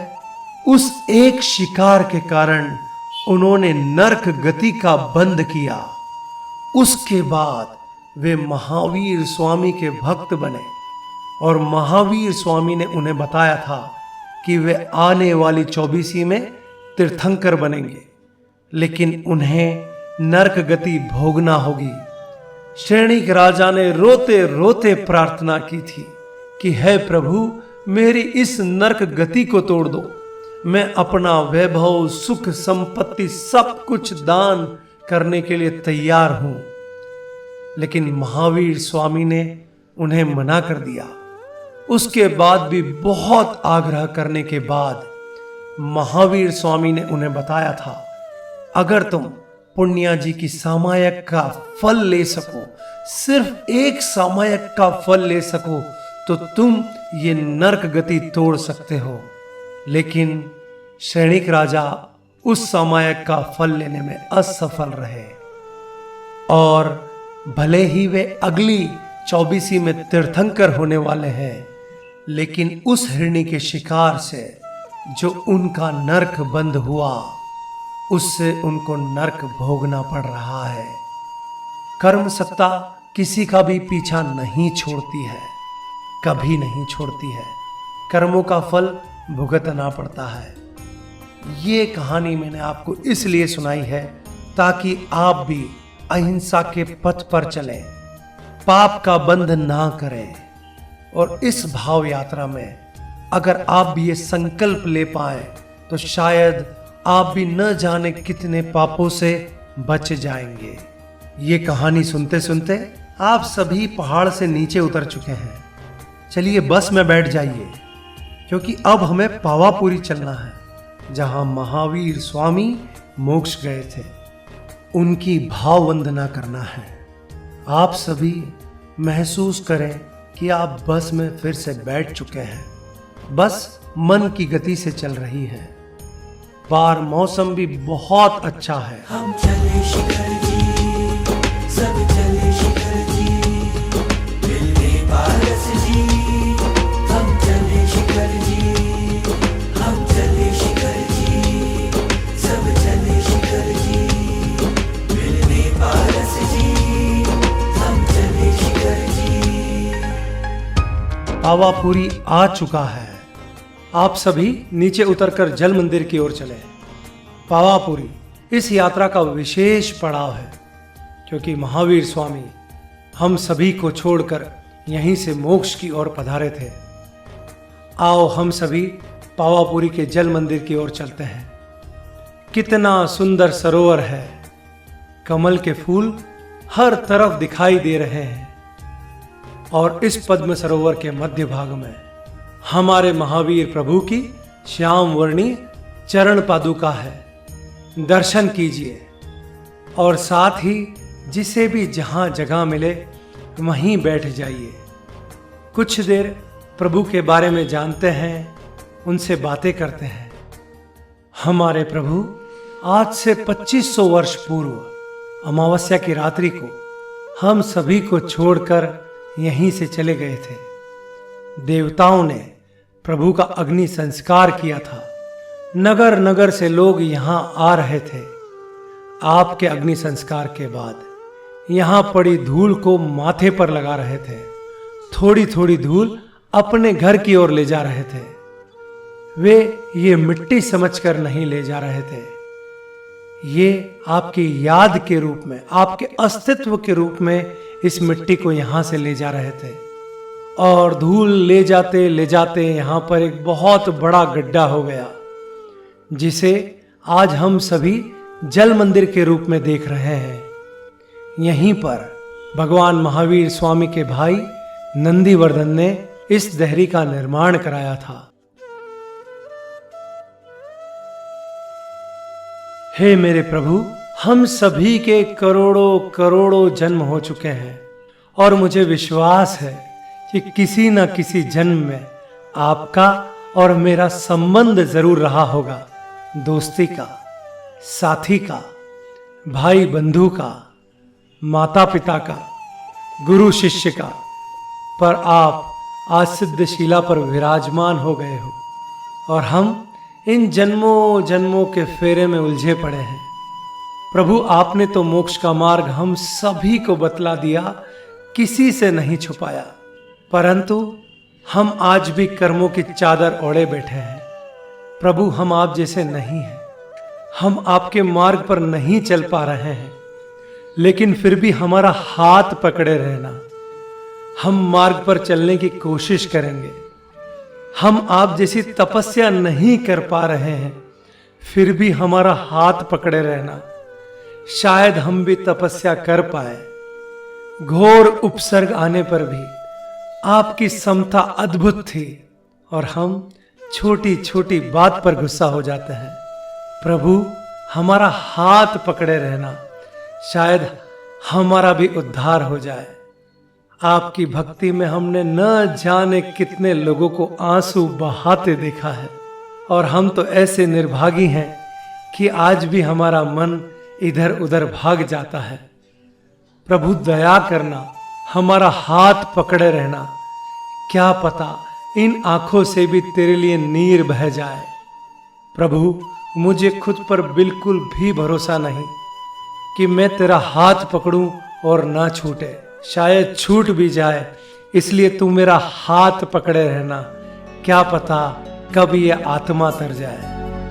उस एक शिकार के कारण उन्होंने नरक गति का बंद किया। उसके बाद वे महावीर स्वामी के भक्त बने और महावीर स्वामी ने उन्हें बताया था कि वे आने वाली 24वीं में तीर्थंकर बनेंगे, लेकिन उन्हें नरक गति भोगना होगी। श्रेणिक राजा ने रोते रोते प्रार्थना की थी कि हे प्रभु, मेरी इस नरक गति को तोड़ दो। मैं अपना वैभव, सुख, संपत्ति सब कुछ दान करने के लिए तैयार हूं। लेकिन महावीर स्वामी ने उन्हें मना कर दिया। उसके बाद भी बहुत आग्रह करने के बाद महावीर स्वामी ने उन्हें बताया था, अगर तुम पुण्या जी की सामायक का फल ले सको, सिर्फ एक सामायक का फल ले सको, तो तुम ये नरक गति तोड़ सकते हो। लेकिन श्रेणिक राजा उस सामायक का फल लेने में असफल रहे और भले ही वे अगली 24वीं में तीर्थंकर होने वाले हैं, लेकिन उस हिरणी के शिकार से जो उनका नरक बंद हुआ, उससे उनको नरक भोगना पड़ रहा है। कर्म सत्ता किसी का भी पीछा नहीं छोड़ती है, कभी नहीं छोड़ती है। कर्मों का फल भुगतना पड़ता है। ये कहानी मैंने आपको इसलिए सुनाई है ताकि आप भी अहिंसा के पथ पर चलें, पाप का बंध ना करें। और इस भाव यात्रा में अगर आप भी ये संकल्प ले पाए तो शायद आप भी न जाने कितने पापों से बच जाएंगे। ये कहानी सुनते सुनते आप सभी पहाड़ से नीचे उतर चुके हैं। चलिए बस में बैठ जाइए, क्योंकि अब हमें पावापुरी चलना है, जहां महावीर स्वामी मोक्ष गए थे। उनकी भाव वंदना करना है। आप सभी महसूस करें कि आप बस में फिर से बैठ चुके हैं। बस मन की गति से चल रही है। बाहर मौसम भी बहुत अच्छा है। हम चले शिखर जी, सब चले शिखर जी, मिलने पारस जी। हम चले शिखर जी, हम चले शिखर जी, सब चले शिखर जी, मिलने पारस जी। हम चले शिखर जी। पावापुरी आ चुका है। आप सभी नीचे उतरकर जल मंदिर की ओर चले। पावापुरी इस यात्रा का विशेष पड़ाव है, क्योंकि महावीर स्वामी हम सभी को छोड़कर यहीं से मोक्ष की ओर पधारे थे। आओ हम सभी पावापुरी के जल मंदिर की ओर चलते हैं। कितना सुंदर सरोवर है। कमल के फूल हर तरफ दिखाई दे रहे हैं और इस पद्म सरोवर के मध्य भाग में हमारे महावीर प्रभु की श्याम वर्णी चरण पादुका है। दर्शन कीजिए और साथ ही जिसे भी जहां जगह मिले वहीं बैठ जाइए। कुछ देर प्रभु के बारे में जानते हैं, उनसे बातें करते हैं। हमारे प्रभु आज से 2500 वर्ष पूर्व अमावस्या की रात्रि को हम सभी को छोड़कर यहीं से चले गए थे। देवताओं ने प्रभु का अग्नि संस्कार किया था। नगर नगर से लोग यहाँ आ रहे थे। आपके अग्नि संस्कार के बाद यहाँ पड़ी धूल को माथे पर लगा रहे थे। थोड़ी थोड़ी धूल अपने घर की ओर ले जा रहे थे। वे ये मिट्टी समझकर नहीं ले जा रहे थे, ये आपकी याद के रूप में, आपके अस्तित्व के रूप में इस मिट्टी को यहां से ले जा रहे थे। और धूल ले जाते यहां पर एक बहुत बड़ा गड्ढा हो गया, जिसे आज हम सभी जल मंदिर के रूप में देख रहे हैं। यहीं पर भगवान महावीर स्वामी के भाई नंदीवर्धन ने इस देहरी का निर्माण कराया था। हे मेरे प्रभु, हम सभी के करोड़ों करोड़ों जन्म हो चुके हैं और मुझे विश्वास है कि किसी न किसी जन्म में आपका और मेरा संबंध जरूर रहा होगा। दोस्ती का, साथी का, भाई बंधु का, माता पिता का, गुरु शिष्य का। पर आप आज सिद्धशिला पर विराजमान हो गए हो और हम इन जन्मों जन्मों के फेरे में उलझे पड़े हैं। प्रभु, आपने तो मोक्ष का मार्ग हम सभी को बतला दिया, किसी से नहीं छुपाया, परंतु हम आज भी कर्मों की चादर ओढ़े बैठे हैं। प्रभु, हम आप जैसे नहीं हैं, हम आपके मार्ग पर नहीं चल पा रहे हैं, लेकिन फिर भी हमारा हाथ पकड़े रहना। हम मार्ग पर चलने की कोशिश करेंगे। हम आप जैसी तपस्या नहीं कर पा रहे हैं, फिर भी हमारा हाथ पकड़े रहना। शायद हम भी तपस्या कर पाए। घोर उपसर्ग आने पर भी आपकी समता अद्भुत थी और हम छोटी छोटी बात पर गुस्सा हो जाते हैं। प्रभु, हमारा हाथ पकड़े रहना, शायद हमारा भी उद्धार हो जाए। आपकी भक्ति में हमने न जाने कितने लोगों को आंसू बहाते देखा है और हम तो ऐसे निर्भागी हैं कि आज भी हमारा मन इधर उधर भाग जाता है। प्रभु, दया करना, हमारा हाथ पकड़े रहना। क्या पता इन आंखों से भी तेरे लिए नीर बह जाए। प्रभु, मुझे खुद पर बिल्कुल भी भरोसा नहीं कि मैं तेरा हाथ पकड़ूं और ना छूटे। शायद छूट भी जाए, इसलिए तू मेरा हाथ पकड़े रहना। क्या पता कब ये आत्मा तर जाए।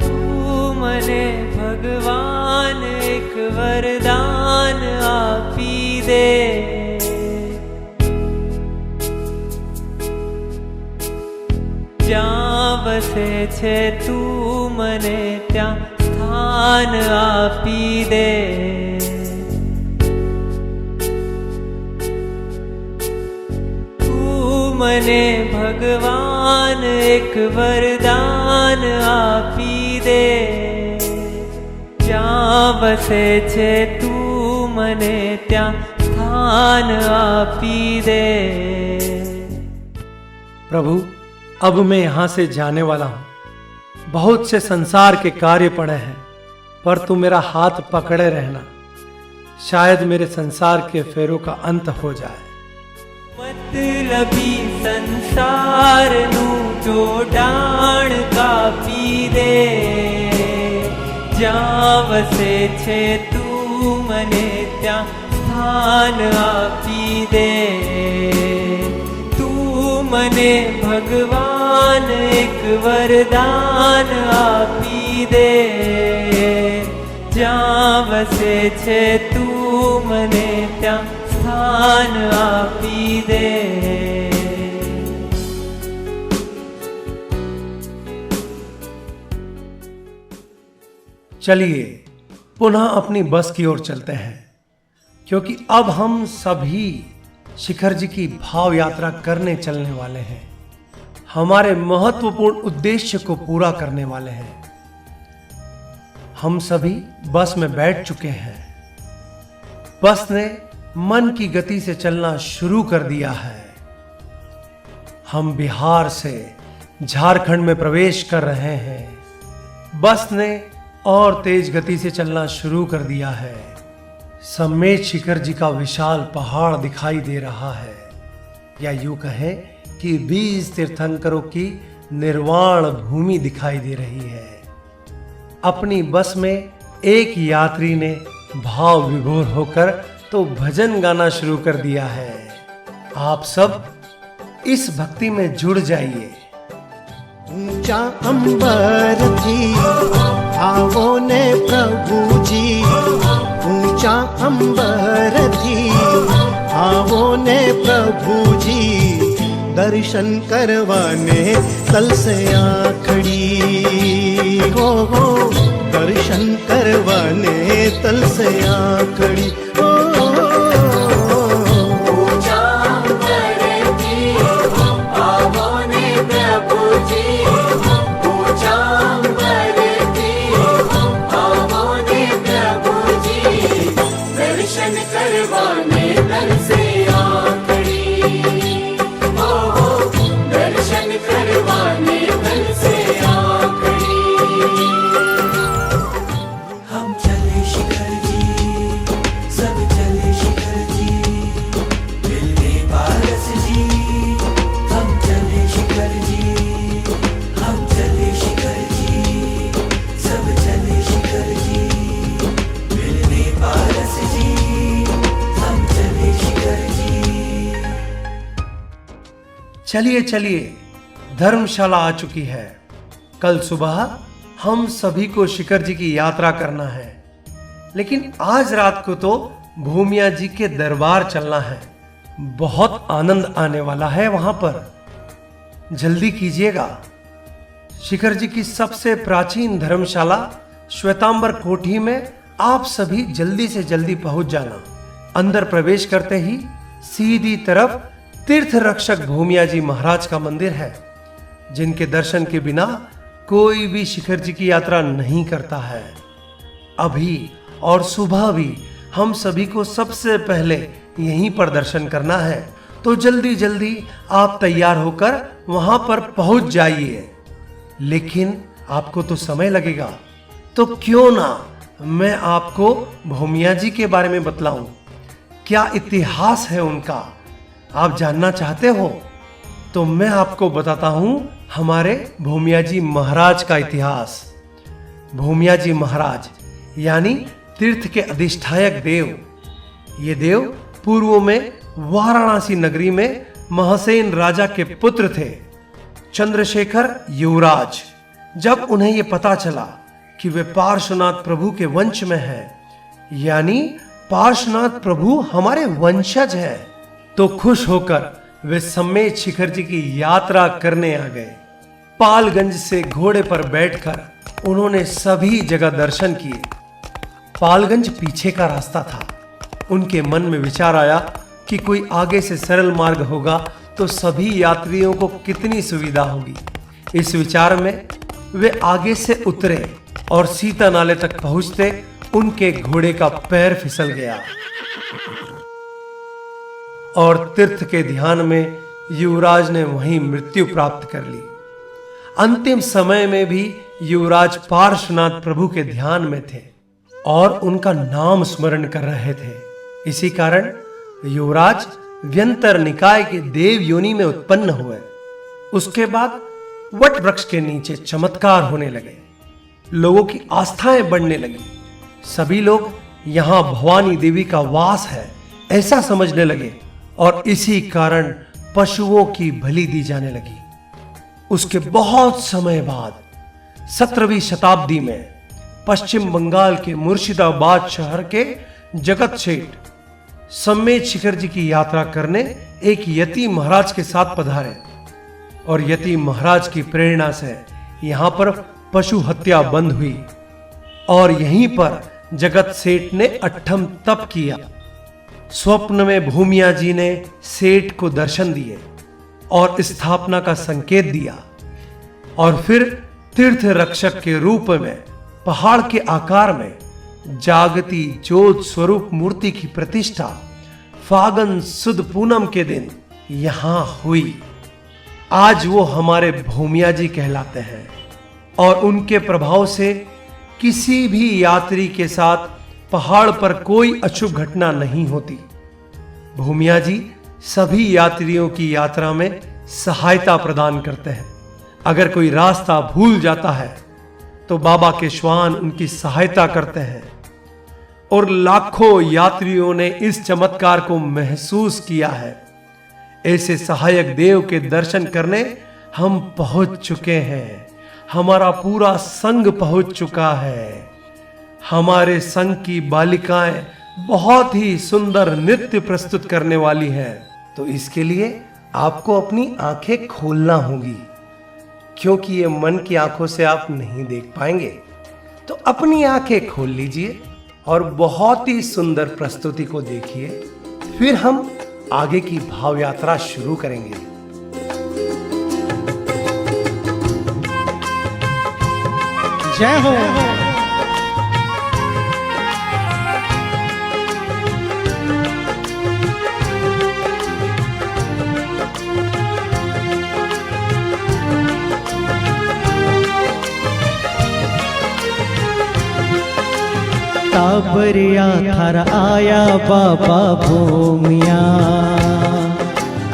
तू मने भगवान एक वरदान आपी दे। ज्યાં વસે છે તું મને ત્યાં સ્થાન આપી દે। મને ભગવાન એક વરદાન આપી દે। જ્યાં વસે છે તું મને ત્યાં સ્થાન स्थान आपी दे। प्रभु, अब मैं यहाँ से जाने वाला हूँ। बहुत से संसार के कार्य पड़े हैं, पर तू मेरा हाथ पकड़े रहना। शायद मेरे संसार के फेरों का अंत हो जाए। मतलबी संसार नू जो डाण कापी दे, ज्यां वसे छे तू मने त्यां स्थान आपी दे। मने भगवान एक वरदान आपी दे, ज्यां वसे छे तू मने त्यां स्थान आपी दे। चलिए पुनः अपनी बस की ओर चलते हैं, क्योंकि अब हम सभी शिखर जी की भाव यात्रा करने चलने वाले हैं। हमारे महत्वपूर्ण उद्देश्य को पूरा करने वाले हैं। हम सभी बस में बैठ चुके हैं। बस ने मन की गति से चलना शुरू कर दिया है। हम बिहार से झारखंड में प्रवेश कर रहे हैं। बस ने और तेज गति से चलना शुरू कर दिया है। सम्मेद शिखर जी का विशाल पहाड़ दिखाई दे रहा है, या यूं कहें कि 20 तीर्थंकरों की निर्वाण भूमि दिखाई दे रही है। अपनी बस में एक यात्री ने भाव विभोर होकर तो भजन गाना शुरू कर दिया है। आप सब इस भक्ति में जुड़ जाइए। ऊंचा अंबर थी आवो ने प्रभु जी, ऊंचा अंबर थी आवो ने प्रभु जी, दर्शन करवाने तल से आखड़ी हो, दर्शन करवाने तल से आखड़ी। चलिए चलिए, धर्मशाला आ चुकी है। कल सुबह हम सभी को शिखर जी की यात्रा करना है, लेकिन आज रात को तो भूमिया जी के दरबार चलना है। बहुत आनंद आने वाला है वहां पर। जल्दी कीजिएगा। शिखर जी की सबसे प्राचीन धर्मशाला श्वेतांबर कोठी में आप सभी जल्दी से जल्दी पहुंच जाना। अंदर प्रवेश करते ही सीधी तरफ तीर्थ रक्षक भूमिया जी महाराज का मंदिर है, जिनके दर्शन के बिना कोई भी शिखर जी की यात्रा नहीं करता है। अभी और सुबह भी हम सभी को सबसे पहले यहीं पर दर्शन करना है, तो जल्दी जल्दी आप तैयार होकर वहां पर पहुंच जाइए। लेकिन आपको तो समय लगेगा, तो क्यों ना मैं आपको भूमिया जी के बारे में बतलाऊं। क्या इतिहास है उनका, आप जानना चाहते हो? तो मैं आपको बताता हूं हमारे भूमिया जी महाराज का इतिहास। भूमिया जी महाराज यानी तीर्थ के अधिष्ठायक देव। ये देव पूर्व में वाराणसी नगरी में महसेन राजा के पुत्र थे, चंद्रशेखर युवराज। जब उन्हें यह पता चला कि वे पार्श्वनाथ प्रभु के वंश में हैं, यानी पार्श्वनाथ प्रभु हमारे वंशज हैं, तो खुश होकर वे सम्मेद शिखर जी की यात्रा करने आ गए। पालगंज से घोड़े पर बैठकर उन्होंने सभी जगह दर्शन किए। पालगंज पीछे का रास्ता था। उनके मन में विचार आया कि कोई आगे से सरल मार्ग होगा तो सभी यात्रियों को कितनी सुविधा होगी। इस विचार में वे आगे से उतरे और सीता नाले तक पहुंचते उनके घोड़े का पैर फिसल गया। और तीर्थ के ध्यान में युवराज ने वहीं मृत्यु प्राप्त कर ली। अंतिम समय में भी युवराज पार्श्वनाथ प्रभु के ध्यान में थे और उनका नाम स्मरण कर रहे थे। इसी कारण युवराज व्यंतर निकाय के देव योनि में उत्पन्न हुए। उसके बाद वट वृक्ष के नीचे चमत्कार होने लगे, लोगों की आस्थाएं बढ़ने लगी। सभी लोग यहां भवानी देवी का वास है ऐसा समझने लगे और इसी कारण पशुओं की बलि दी जाने लगी। उसके बहुत समय बाद 17वीं शताब्दी में पश्चिम बंगाल के मुर्शिदाबाद शहर के जगत सेठ सम्मेद शिखर जी की यात्रा करने एक यति महाराज के साथ पधारे और यति महाराज की प्रेरणा से यहां पर पशु हत्या बंद हुई और यहीं पर जगत सेठ ने अट्ठम तप किया। स्वप्न में भूमिया जी ने सेठ को दर्शन दिए और स्थापना का संकेत दिया और फिर तीर्थ रक्षक के रूप में पहाड़ के आकार में जागती ज्योत स्वरूप मूर्ति की प्रतिष्ठा फागुन सुद पूनम के दिन यहां हुई। आज वो हमारे भूमिया जी कहलाते हैं और उनके प्रभाव से किसी भी यात्री के साथ पहाड़ पर कोई अशुभ घटना नहीं होती। भूमिया जी सभी यात्रियों की यात्रा में सहायता प्रदान करते हैं। अगर कोई रास्ता भूल जाता है तो बाबा के श्वान उनकी सहायता करते हैं और लाखों यात्रियों ने इस चमत्कार को महसूस किया है। ऐसे सहायक देव के दर्शन करने हम पहुंच चुके हैं। हमारा पूरा संघ पहुंच चुका है। हमारे संघ की बालिकाएं बहुत ही सुंदर नृत्य प्रस्तुत करने वाली हैं। तो इसके लिए आपको अपनी आंखें खोलना होगी, क्योंकि ये मन की आंखों से आप नहीं देख पाएंगे। तो अपनी आंखें खोल लीजिए और बहुत ही सुंदर प्रस्तुति को देखिए। फिर हम आगे की भाव यात्रा शुरू करेंगे। जय हो। टाबरिया थर आया बाबा भूमिया,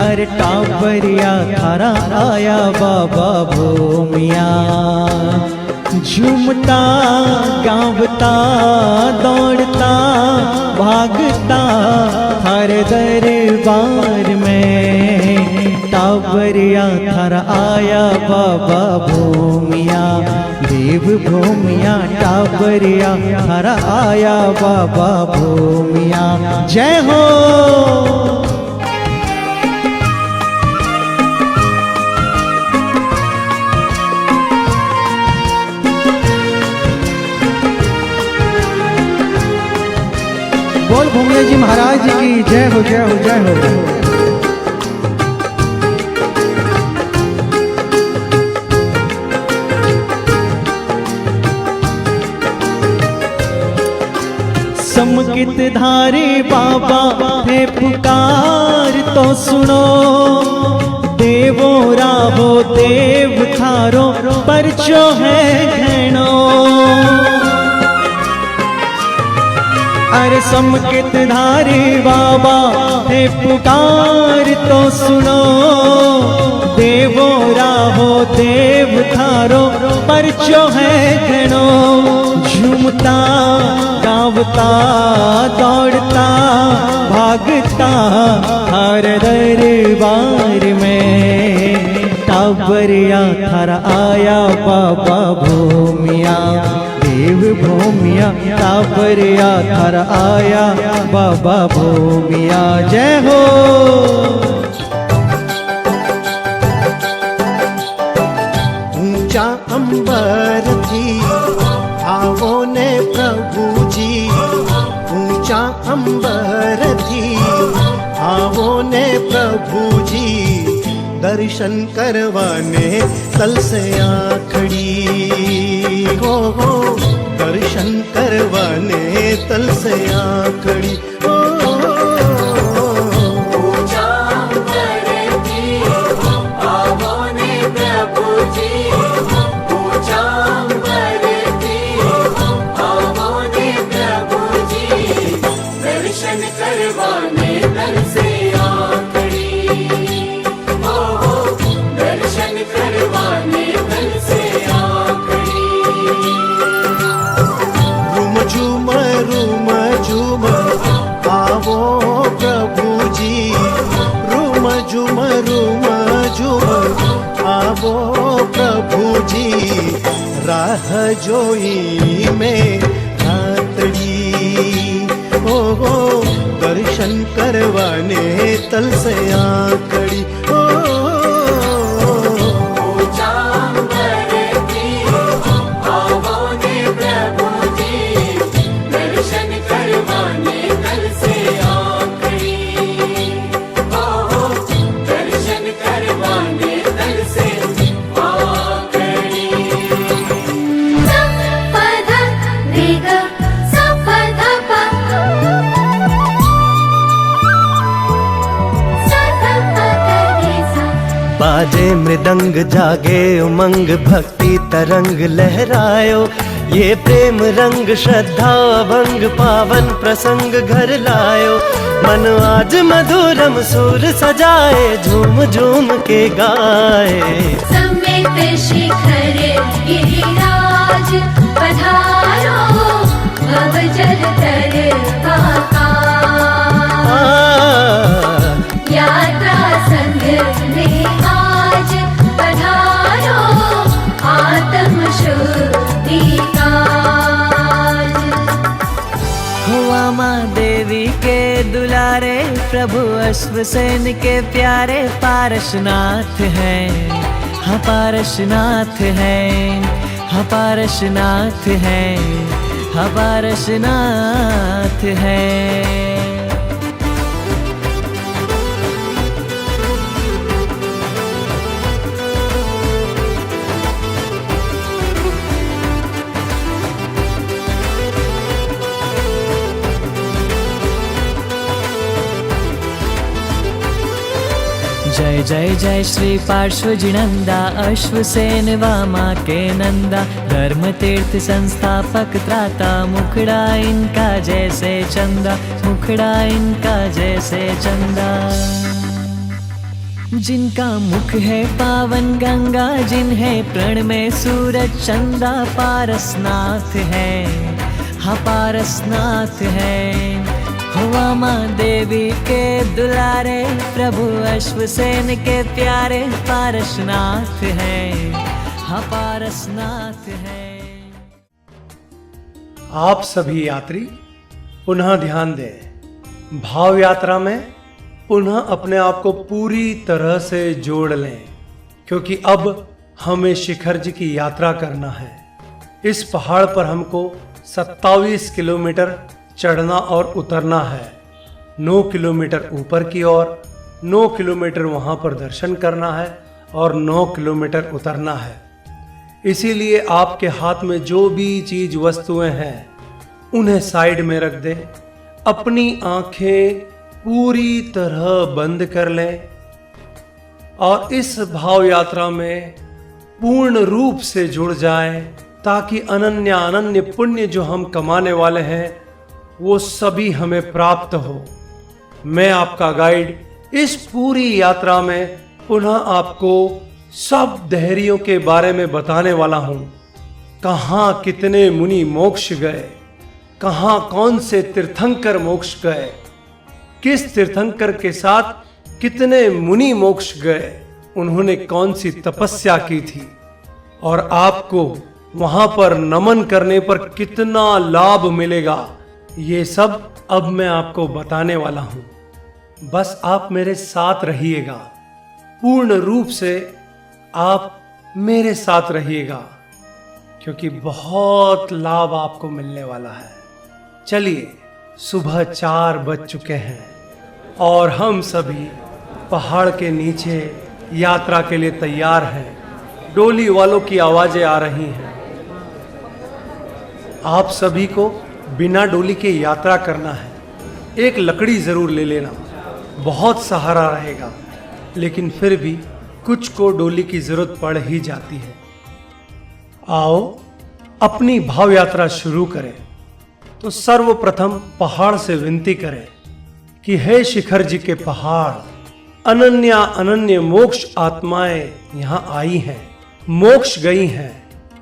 अरे टाबरिया थर आया बाबा भूमिया। झूमता गावता दौड़ता भागता हर दरबार में। टाबरिया थर आया बाबा भूमिया, देव भूमिया टाबरिया थर आया बाबा भूमिया। जय हो। बोल भूमिया जी महाराज जी की जय हो, जय हो, जय हो। समकित धारे बाबा है पुकार तो सुनो, देवो राहो देव थारो परचो है घणो। अरे समकित धारे बाबा है पुकार तो सुनो, देवो राहो देव थारो परचो है घणो। झूमता गावता दौड़ता भागता हर दरबार में। टाबरिया थर आया बाबा भूमिया, देव भूमिया टाबरिया थर आया बाबा भूमिया। जय हो। ऊंचा अंबर थी आवो ने प्रभु जी, ऊंचा अंबर थी आवो ने प्रभु जी। दर्शन करवाने तल से आखड़ी हो, दर्शन करवाने तल से आखड़ी। ऊंचा जोई में रातड़ी ओ दर्शन करवाने तल से आकड़ी ओ बाजे मृदंग जागे उमंग भक्ति तरंग लहरायो ये प्रेम रंग श्रद्धा भंग पावन प्रसंग घर लायो मन आज मधुरम सुर सजाए झूम झूम के गाए समेत शिखर गिरिराज पधारो भव जल तर यात्रा संग में आज पधारो आत्म शुद्धि काज। हुआ माँ देवी के दुलारे प्रभु अश्वसेन के प्यारे पारशनाथ हैं हाँ पारशनाथ हैं हाँ पारशनाथ हैं हाँ पारशनाथ हैं। जय जय जय श्री पार्श्वजिनंदा अश्वसेन वामा के नंदा धर्म तीर्थ संस्थापक त्राता मुखड़ा इनका जैसे चंदा मुखड़ा इनका जैसे चंदा। जिनका मुख है पावन गंगा जिन्हें प्रण में सूरज चंदा पारसनाथ है हाँ पारसनाथ है। हुआ माँ देवी के दुलारे प्रभु अश्वसेन के प्यारे पारसनाथ हैं हाँ पारसनाथ हैं। आप सभी यात्री पुनः ध्यान दें, भाव यात्रा में पुनः अपने आप को पूरी तरह से जोड़ लें क्योंकि अब हमें शिखर जी की यात्रा करना है। इस पहाड़ पर हमको 27 किलोमीटर चढ़ना और उतरना है। 9 किलोमीटर ऊपर की ओर, 9 किलोमीटर वहां पर दर्शन करना है और 9 किलोमीटर उतरना है। इसीलिए आपके हाथ में जो भी चीज वस्तुएं हैं उन्हें साइड में रख दें, अपनी आंखें पूरी तरह बंद कर लें और इस भाव यात्रा में पूर्ण रूप से जुड़ जाएं ताकि अनन्य पुण्य जो हम कमाने वाले हैं वो सभी हमें प्राप्त हो। मैं आपका गाइड इस पूरी यात्रा में पुनः आपको सब देहरियों के बारे में बताने वाला हूं। कहां कितने मुनि मोक्ष गए, कहां कौन से तीर्थंकर मोक्ष गए, किस तीर्थंकर के साथ कितने मुनि मोक्ष गए, उन्होंने कौन सी तपस्या की थी और आपको वहां पर नमन करने पर कितना लाभ मिलेगा, ये सब अब मैं आपको बताने वाला हूं। बस आप मेरे साथ रहिएगा, पूर्ण रूप से आप मेरे साथ रहिएगा क्योंकि बहुत लाभ आपको मिलने वाला है। चलिए, सुबह 4 बज चुके हैं और हम सभी पहाड़ के नीचे यात्रा के लिए तैयार हैं। डोली वालों की आवाजें आ रही हैं। आप सभी को बिना डोली के यात्रा करना है। एक लकड़ी जरूर ले लेना, बहुत सहारा रहेगा, लेकिन फिर भी कुछ को डोली की जरूरत पड़ ही जाती है। आओ अपनी भाव यात्रा शुरू करें। तो सर्वप्रथम पहाड़ से विनती करें कि हे शिखर जी के पहाड़, अनन्य मोक्ष आत्माएं यहाँ आई हैं, मोक्ष गई हैं,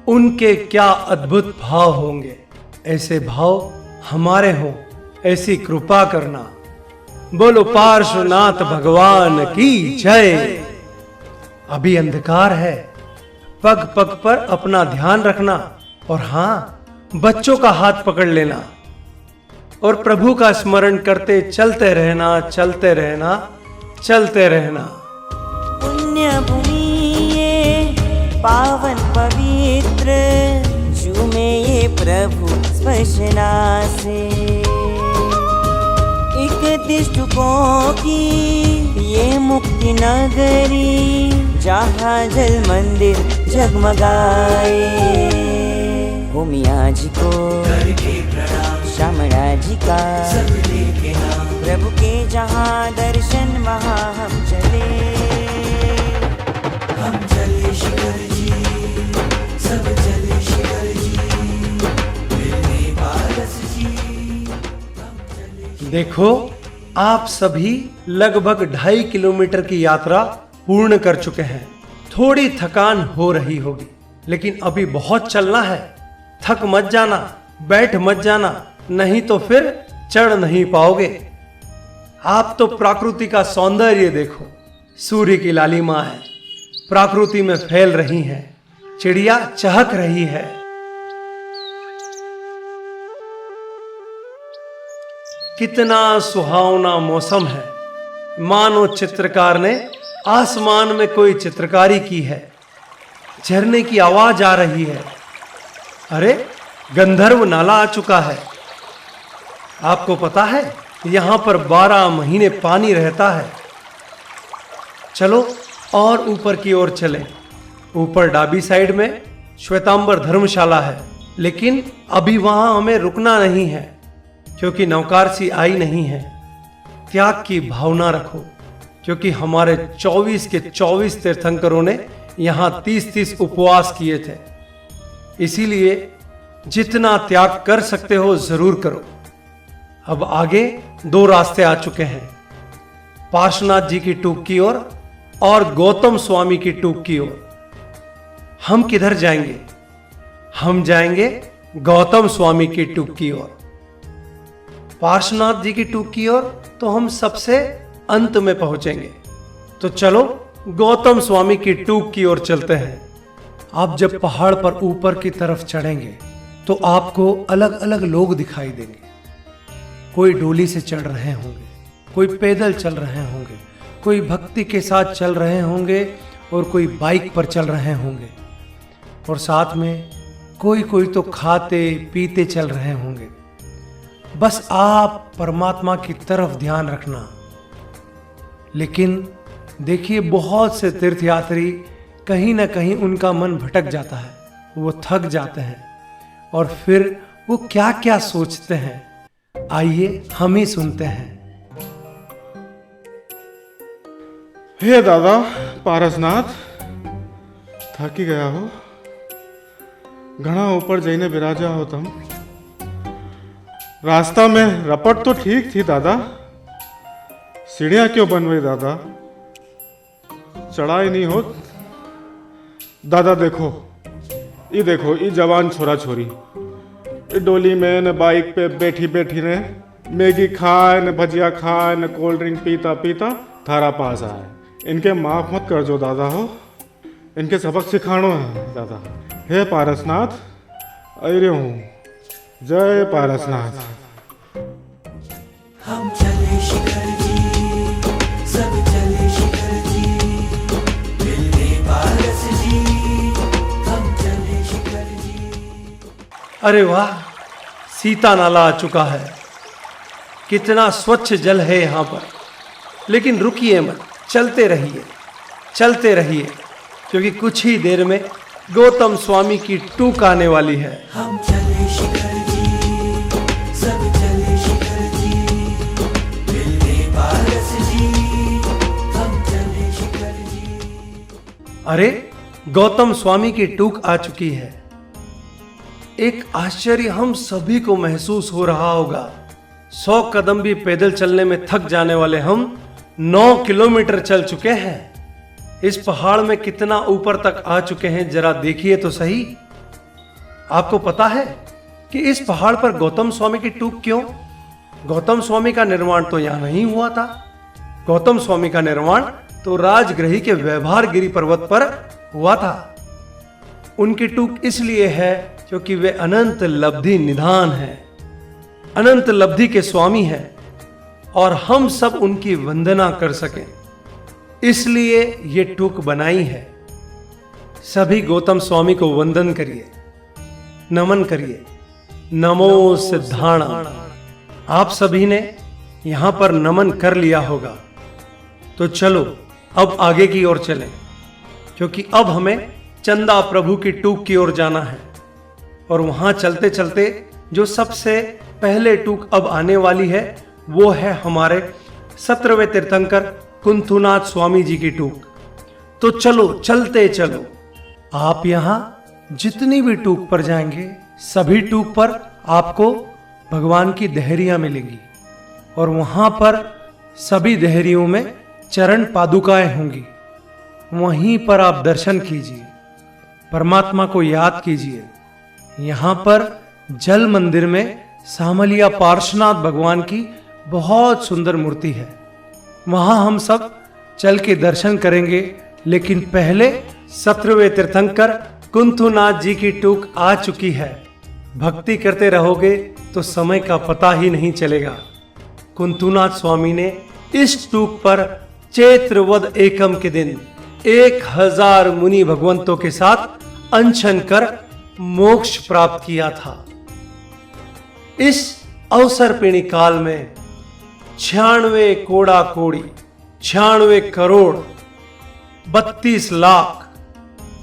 उनके क्या अद्भुत भाव होंगे। ऐसे भाव हमारे हों, ऐसी कृपा करना। बोलो पार्श्वनाथ भगवान की जय। अभी अंधकार है, पग पग पर अपना ध्यान रखना, और हाँ, बच्चों का हाथ पकड़ लेना और प्रभु का स्मरण करते चलते रहना, चलते रहना, चलते रहना। पुण्य भूमि ये पावन पवित्र, झूमे ये प्रभु स्पर्शना से। 31 टुकों की ये मुक्ति नगरी, जहाँ जल मंदिर जगमगाए। भूमिया जी को श्यामला जी का प्रभु के जहाँ दर्शन वहाँ हम चले। हम चले शिखर जी, सब चले शिखर जी, मिलने पारस जी। देखो, आप सभी लगभग 2.5 किलोमीटर की यात्रा पूर्ण कर चुके हैं। थोड़ी थकान हो रही होगी, लेकिन अभी बहुत चलना है। थक मत जाना, बैठ मत जाना, नहीं तो फिर चढ़ नहीं पाओगे। आप तो प्रकृति का सौंदर्य देखो, सूर्य की लालिमा है, प्रकृति में फैल रही है, चिड़िया चहक रही है। कितना सुहावना मौसम है, मानो चित्रकार ने आसमान में कोई चित्रकारी की है। झरने की आवाज आ रही है। अरे, गंधर्व नाला आ चुका है। आपको पता है, यहां पर 12 महीने पानी रहता है। चलो और ऊपर की ओर चलें। ऊपर डाबी साइड में श्वेतांबर धर्मशाला है, लेकिन अभी वहां हमें रुकना नहीं है, क्योंकि नौकारसी आई नहीं है। त्याग की भावना रखो, क्योंकि हमारे 24 के 24 तीर्थंकरों ने यहां 30-30 उपवास किए थे। इसीलिए जितना त्याग कर सकते हो जरूर करो। अब आगे 2 रास्ते आ चुके हैं, पार्श्वनाथ जी की टूक की ओर और गौतम स्वामी की टूक की ओर। हम किधर जाएंगे? हम जाएंगे गौतम स्वामी की टूक की ओर। पार्श्वनाथ जी की टूक की ओर तो हम सबसे अंत में पहुंचेंगे। तो चलो गौतम स्वामी की टूक की ओर चलते हैं। आप जब पहाड़ पर ऊपर की तरफ चढ़ेंगे तो आपको अलग अलग लोग दिखाई देंगे। कोई डोली से चढ़ रहे होंगे, कोई पैदल चल रहे होंगे, कोई भक्ति के साथ चल रहे होंगे और कोई बाइक पर चल रहे होंगे, और साथ में कोई कोई तो खाते पीते चल रहे होंगे। बस आप परमात्मा की तरफ ध्यान रखना। लेकिन देखिए, बहुत से तीर्थयात्री कहीं ना कहीं उनका मन भटक जाता है, वो थक जाते हैं और फिर वो क्या क्या सोचते हैं, आइए हम ही सुनते हैं। हे दादा पारसनाथ, થાકી ગયા હો, ઘણા ઉપર જઈને બિરાજા હો તમ। रास्ता में रपट तो ठीक थी दादा, सीढ़ियाँ क्यों बनवाई दादा, चढ़ाई नहीं हो दादा। देखो ये जवान छोरा छोरी ये डोली में न बाइक पे बैठी बैठी ने मैगी खाए न भजिया खाए न कोल्ड ड्रिंक पीता पीता थारा पास आए। इनके माफ मत कर जो दादा हो, इनके सबक सिखानो है दादा। हे पारसनाथ, अरे हूँ, जय पारसनाथ। हम चले शिखर जी, सब चले शिखर जी, मिलने पारस जी, हम चले शिखर जी। अरे वाह, सीता नाला आ चुका है। कितना स्वच्छ जल है यहाँ पर। लेकिन रुकिए मत, चलते रहिए, चलते रहिए, क्योंकि कुछ ही देर में गौतम स्वामी की टूक आने वाली है। हम चले शिखर जी, सब चले शिखर जी, मिलने पारस जी, हम चले शिखर जी। अरे, गौतम स्वामी की टूक आ चुकी है। एक आश्चर्य हम सभी को महसूस हो रहा होगा। 100 कदम भी पैदल चलने में थक जाने वाले हम 9 किलोमीटर चल चुके हैं। इस पहाड़ में कितना ऊपर तक आ चुके हैं, जरा देखिए तो सही। आपको पता है कि इस पहाड़ पर गौतम स्वामी की टूक क्यों? गौतम स्वामी का निर्माण तो यहां नहीं हुआ था। गौतम स्वामी का निर्माण तो राजगृही के व्यवहार गिरी पर्वत पर हुआ था। उनकी टूक इसलिए है क्योंकि वे अनंत लब्धि निधान है, अनंत लब्धि के स्वामी हैं और हम सब उनकी वंदना कर सकें, इसलिए ये टूक बनाई है। सभी गौतम स्वामी को वंदन करिए, नमन करिए। नमो सिद्धाणम। आप सभी ने यहां पर नमन कर लिया होगा, तो चलो अब आगे की ओर चलें, क्योंकि अब हमें चंदा प्रभु की टूक की ओर जाना है। और वहां चलते चलते जो सबसे पहले टूक अब आने वाली है वो है हमारे 17वें तीर्थंकर कुंथुनाथ स्वामी जी की टूक। तो चलो चलते चलो। आप यहां जितनी भी टूक पर जाएंगे सभी टूक पर आपको भगवान की देहरियां मिलेंगी और वहां पर सभी देहरियों में चरण पादुकाएं होंगी। वहीं पर आप दर्शन कीजिए, परमात्मा को याद कीजिए। यहां पर जल मंदिर में सामलिया पार्श्वनाथ भगवान की बहुत सुंदर मूर्ति है, वहां हम सब चल के दर्शन करेंगे। लेकिन पहले 17वें तीर्थंकर कुंथुनाथ जी की टूक आ चुकी है। भक्ति करते रहोगे तो समय का पता ही नहीं चलेगा। कुंथुनाथ स्वामी ने इस टूक पर चैत्रवद एकम के दिन 1000 मुनि भगवंतों के साथ अनशन कर मोक्ष प्राप्त किया था। इस अवसरपिणी काल में 96 कोड़ा कोड़ी 96 करोड़ 32 लाख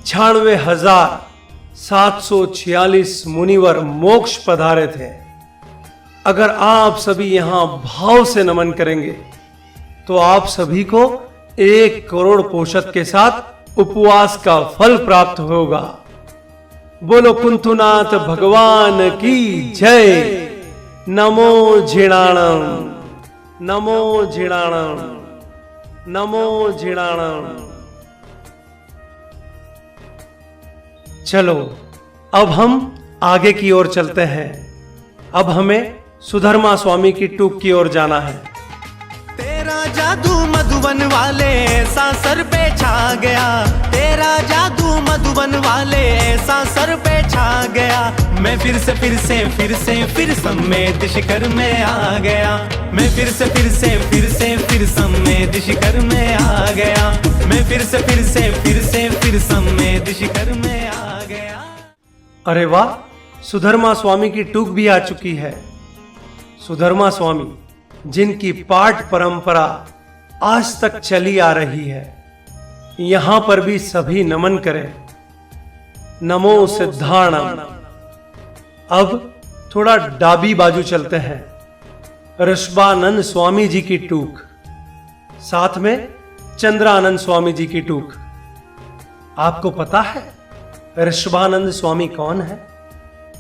96,746 मुनिवर मोक्ष पधारे थे। अगर आप सभी यहां भाव से नमन करेंगे तो आप सभी को 1 करोड़ पोषक के साथ उपवास का फल प्राप्त होगा। बोलो कुंथुनाथ भगवान की जय। नमो झिणाणम, नमो झिणाणम, नमो झिणाणम। चलो अब हम आगे की ओर चलते हैं। अब हमें सुधर्मा स्वामी की टूक की ओर जाना है। तेरा जादू मधुबन वाले ऐसा सर पे छा गया, तेरा जादू मधुबन वाले ऐसा सर पे छा गया। मैं फिर से सम्मेद शिखर में आ गया। मैं फिर से सम्मेद शिखर में आ गया। मैं फिर से सम्मेद शिखर में आ गया। अरे वाह, सुधर्मा स्वामी की टूक भी आ चुकी है। सुधर्मा स्वामी जिनकी पाठ परंपरा आज तक चली आ रही है, यहां पर भी सभी नमन करें। नमो सिद्धाणम। अब थोड़ा डाबी बाजू चलते हैं। ऋषभानंद स्वामी जी की टूक, साथ में चंद्रानंद स्वामी जी की टूक। आपको पता है ऋषभानंद स्वामी कौन है?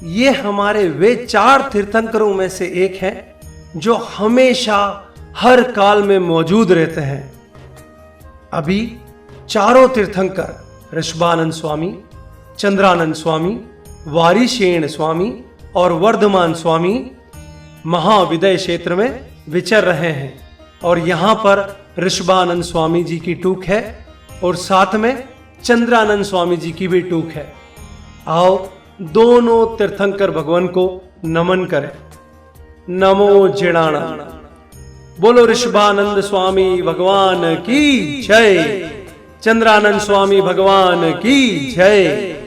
ये हमारे वे 4 तीर्थंकरों में से एक हैं जो हमेशा हर काल में मौजूद रहते हैं। अभी चारों तीर्थंकर ऋषभानंद स्वामी, चंद्रानंद स्वामी, वारिशेण स्वामी और वर्धमान स्वामी महाविदय क्षेत्र में विचर रहे हैं। और यहां पर ऋषभानंद स्वामी जी की टूक है और साथ में चंद्रानंद स्वामी जी की भी टूक है। आओ दोनों तीर्थंकर भगवान को नमन करें। नमो झिणाणम। बोलो ऋषभानंद स्वामी भगवान की जय। चंद्रानंद स्वामी भगवान की जय।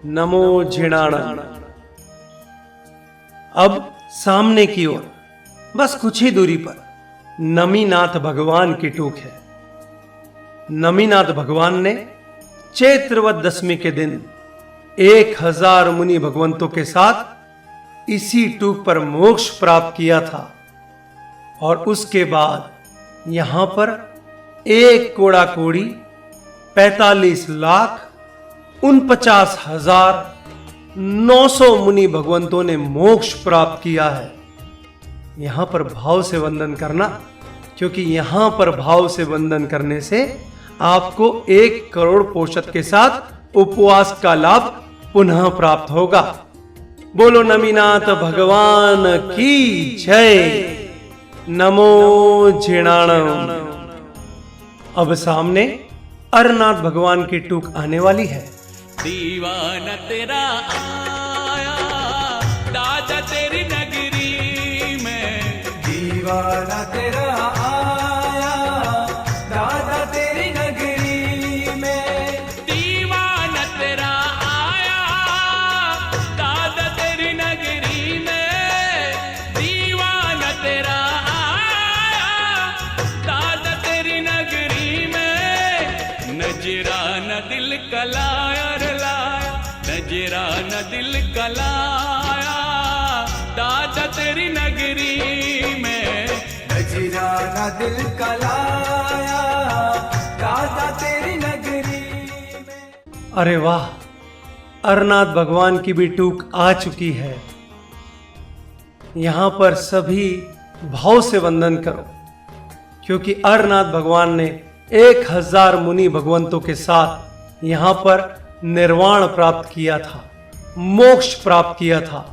नमो झिणाणम। अब सामने की ओर बस कुछ ही दूरी पर नमीनाथ भगवान की टूक है। नमीनाथ भगवान ने चैत्रवद दशमी के दिन 1000 मुनि भगवंतों के साथ इसी टूक पर मोक्ष प्राप्त किया था। और उसके बाद यहां पर 1 कोड़ा कोड़ी 45,49,900 मुनि भगवंतों ने मोक्ष प्राप्त किया है। यहां पर भाव से वंदन करना, क्योंकि यहां पर भाव से वंदन करने से आपको 1 करोड़ पोषक के साथ उपवास का लाभ पुनः प्राप्त होगा। बोलो नमीनाथ भगवान की जय। नमो झिणाणम। अब सामने अरनाथ भगवान की टूक आने वाली है। दीवाना तेरा दीवाना तेरा आया दादा तेरी नगरी में। दीवाना तेरा आया दादा तेरी नगरी में। दीवाना तेरा आया दादा तेरी नगरी में। नजराना दिल का लाया रे लाया, नजराना दिल का लाया दादा तेरी नगरी में। नजराना दिल का लाया दादा तेरी नगरी में। अरे वाह, अरनाथ भगवान की भी टूक आ चुकी है। यहां पर सभी भाव से वंदन करो, क्योंकि अरनाथ भगवान ने 1000 मुनि भगवंतों के साथ यहां पर निर्वाण प्राप्त किया था, मोक्ष प्राप्त किया था।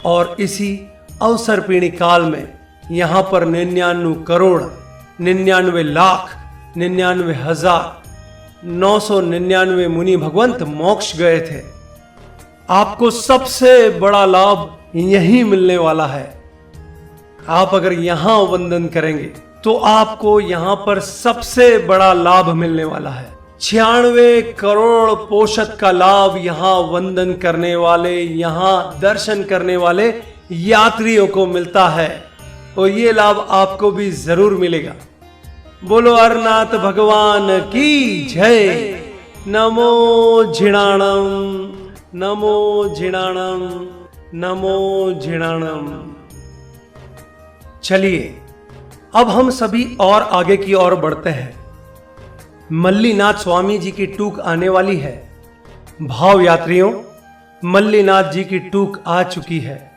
और इसी अवसर पीढ़ी काल में यहां पर 99 करोड़ 99 लाख 99,999 मुनि भगवंत मोक्ष गए थे। आपको सबसे बड़ा लाभ यही मिलने वाला है। आप अगर यहां वंदन करेंगे तो आपको यहां पर सबसे बड़ा लाभ मिलने वाला है। 96 करोड़ पोषक का लाभ यहां वंदन करने वाले, यहां दर्शन करने वाले यात्रियों को मिलता है, और ये लाभ आपको भी जरूर मिलेगा। बोलो अरनाथ भगवान की जय। नमो झिणाणम, नमो झिणाणम, नमो झिणाणम। चलिए अब हम सभी और आगे की ओर बढ़ते हैं। मल्लीनाथ स्वामी जी की टूक आने वाली है। भाव यात्रियों, मल्लीनाथ जी की टूक आ चुकी है।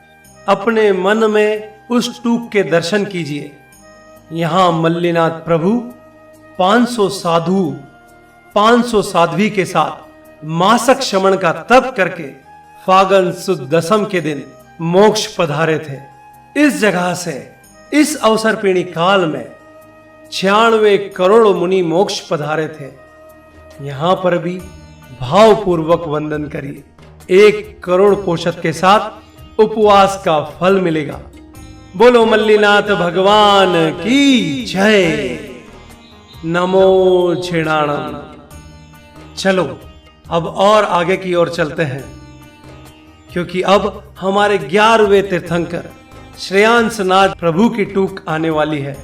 अपने मन में उस टूक के दर्शन कीजिए। यहां मल्लीनाथ प्रभु 500 साधु 500 साध्वी के साथ मासक शमन का तप करके फागन सुद दसम के दिन मोक्ष पधारे थे। इस जगह से इस अवसर पीढ़ी काल में 96 करोड़ मुनि मोक्ष पधारे थे। यहां पर भी भावपूर्वक वंदन करिए। 1 करोड़ पोषक के साथ उपवास का फल मिलेगा। बोलो मल्लीनाथ भगवान की जय। नमो झिणाणम। चलो अब और आगे की ओर चलते हैं, क्योंकि अब हमारे 11वें तीर्थंकर श्रेयांसनाथ प्रभु की टूक आने वाली है।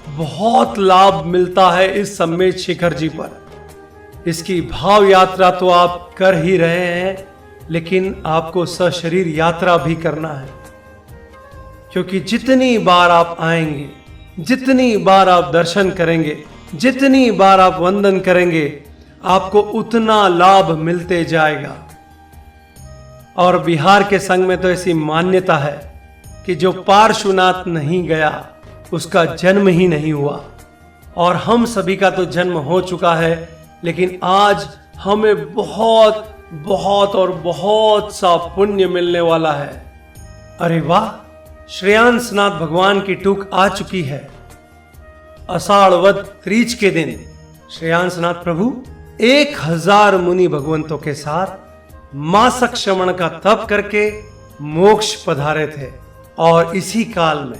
बहुत लाभ मिलता है इस सम्मेद शिखर जी पर। इसकी भाव यात्रा तो आप कर ही रहे हैं, लेकिन आपको सशरीर यात्रा भी करना है, क्योंकि जितनी बार आप आएंगे, जितनी बार आप दर्शन करेंगे, जितनी बार आप वंदन करेंगे, आपको उतना लाभ मिलते जाएगा। और बिहार के संघ में तो ऐसी मान्यता है कि जो पार्श्वनाथ नहीं गया उसका जन्म ही नहीं हुआ। और हम सभी का तो जन्म हो चुका है, लेकिन आज हमें बहुत बहुत और बहुत सा पुण्य मिलने वाला है। अरे वाह, श्रेयांसनाथ भगवान की टूक आ चुकी है। आषाढ़ तीज के दिन श्रेयांसनाथ प्रभु 1000 मुनि भगवंतों के साथ मासक श्रवण का तप करके मोक्ष पधारे थे। और इसी काल में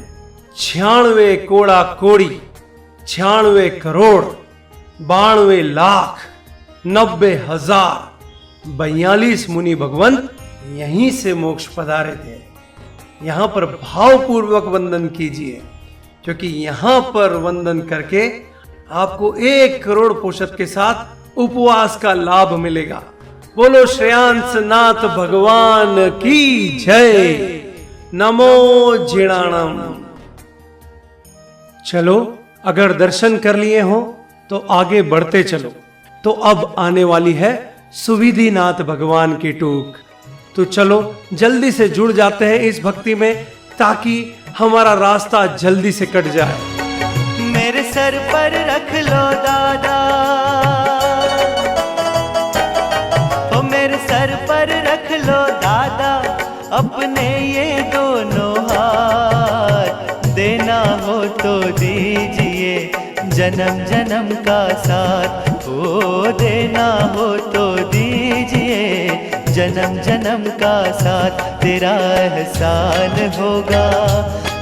96 कोड़ा कोड़ी 96 करोड़ 92 लाख 90,042 मुनि भगवंत यहीं से मोक्ष पधारे थे। यहां पर भावपूर्वक वंदन कीजिए, क्योंकि यहां पर वंदन करके आपको 1 करोड़ पोषक के साथ उपवास का लाभ मिलेगा। बोलो श्रेयांसनाथ भगवान की जय। नमो झिणाणम। चलो, अगर दर्शन कर लिए हो तो आगे बढ़ते चलो। तो अब आने वाली है सुविधिनाथ भगवान की टूक। तो चलो जल्दी से जुड़ जाते हैं इस भक्ति में, ताकि हमारा रास्ता जल्दी से कट जाए। मेरे सर पर रख लो दादा, ओ मेरे सर पर रख लो दादा, अपने ये दोनों हाथ, देना हो तो दीजिए जन्म जन्म का साथ, ओ देना हो तो दीजिए जन्म जन्म का साथ, तेरा एहसान होगा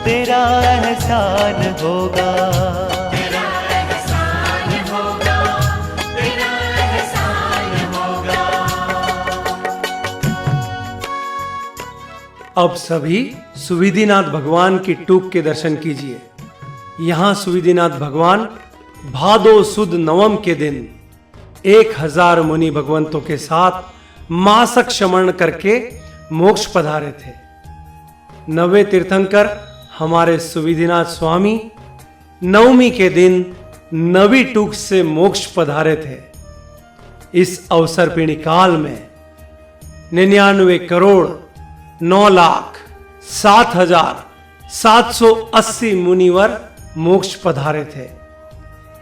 तेरा एहसान होगा। तेरा एहसान होगा, तेरा एहसान होगा। अब सभी सुविधिनाथ भगवान की टूक के दर्शन कीजिए। यहाँ सुविधिनाथ भगवान भादो सुद नवम के दिन 1000 मुनि भगवंतों के साथ मासक शमन करके मोक्ष पधारे थे। नवे तीर्थंकर हमारे सुविधिनाथ स्वामी नवमी के दिन नवी टूक से मोक्ष पधारे थे। इस अवसर पीढ़ी काल में 99 करोड़ 9 लाख 7,780 मुनिवर मोक्ष पधारे थे।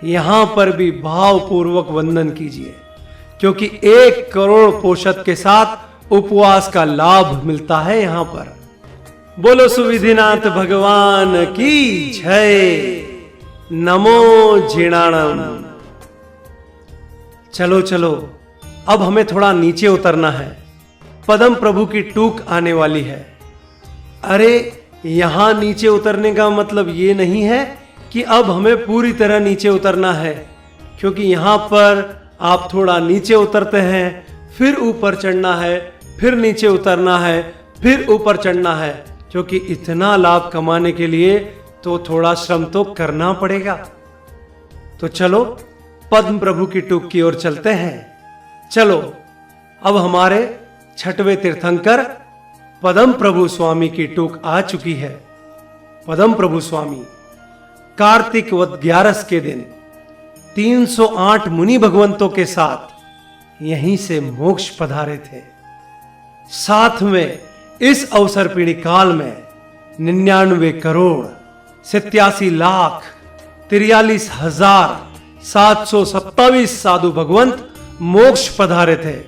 यहां पर भी भावपूर्वक वंदन कीजिए, क्योंकि 1 करोड़ पोषद के साथ उपवास का लाभ मिलता है यहां पर। बोलो सुविधिनाथ भगवान की जय। नमो जिणाणम। चलो चलो, अब हमें थोड़ा नीचे उतरना है। पदम प्रभु की टूक आने वाली है। अरे यहां नीचे उतरने का मतलब ये नहीं है कि अब हमें पूरी तरह नीचे उतरना है, क्योंकि यहां पर आप थोड़ा नीचे उतरते हैं, फिर ऊपर चढ़ना है, फिर नीचे उतरना है, फिर ऊपर चढ़ना है, क्योंकि इतना लाभ कमाने के लिए तो थोड़ा श्रम तो करना पड़ेगा। तो चलो पद्म प्रभु की टूक की ओर चलते हैं। चलो, अब हमारे 6वें तीर्थंकर पद्म प्रभु स्वामी की टूक आ चुकी है। पद्म प्रभु स्वामी कार्तिक वद 11 के दिन 308 मुनि भगवंतों के साथ यहीं से मोक्ष पधारे थे। साथ में इस अवसर पीढ़ी काल में 99 करोड़ 87 लाख 43,727 साधु भगवंत मोक्ष पधारे थे।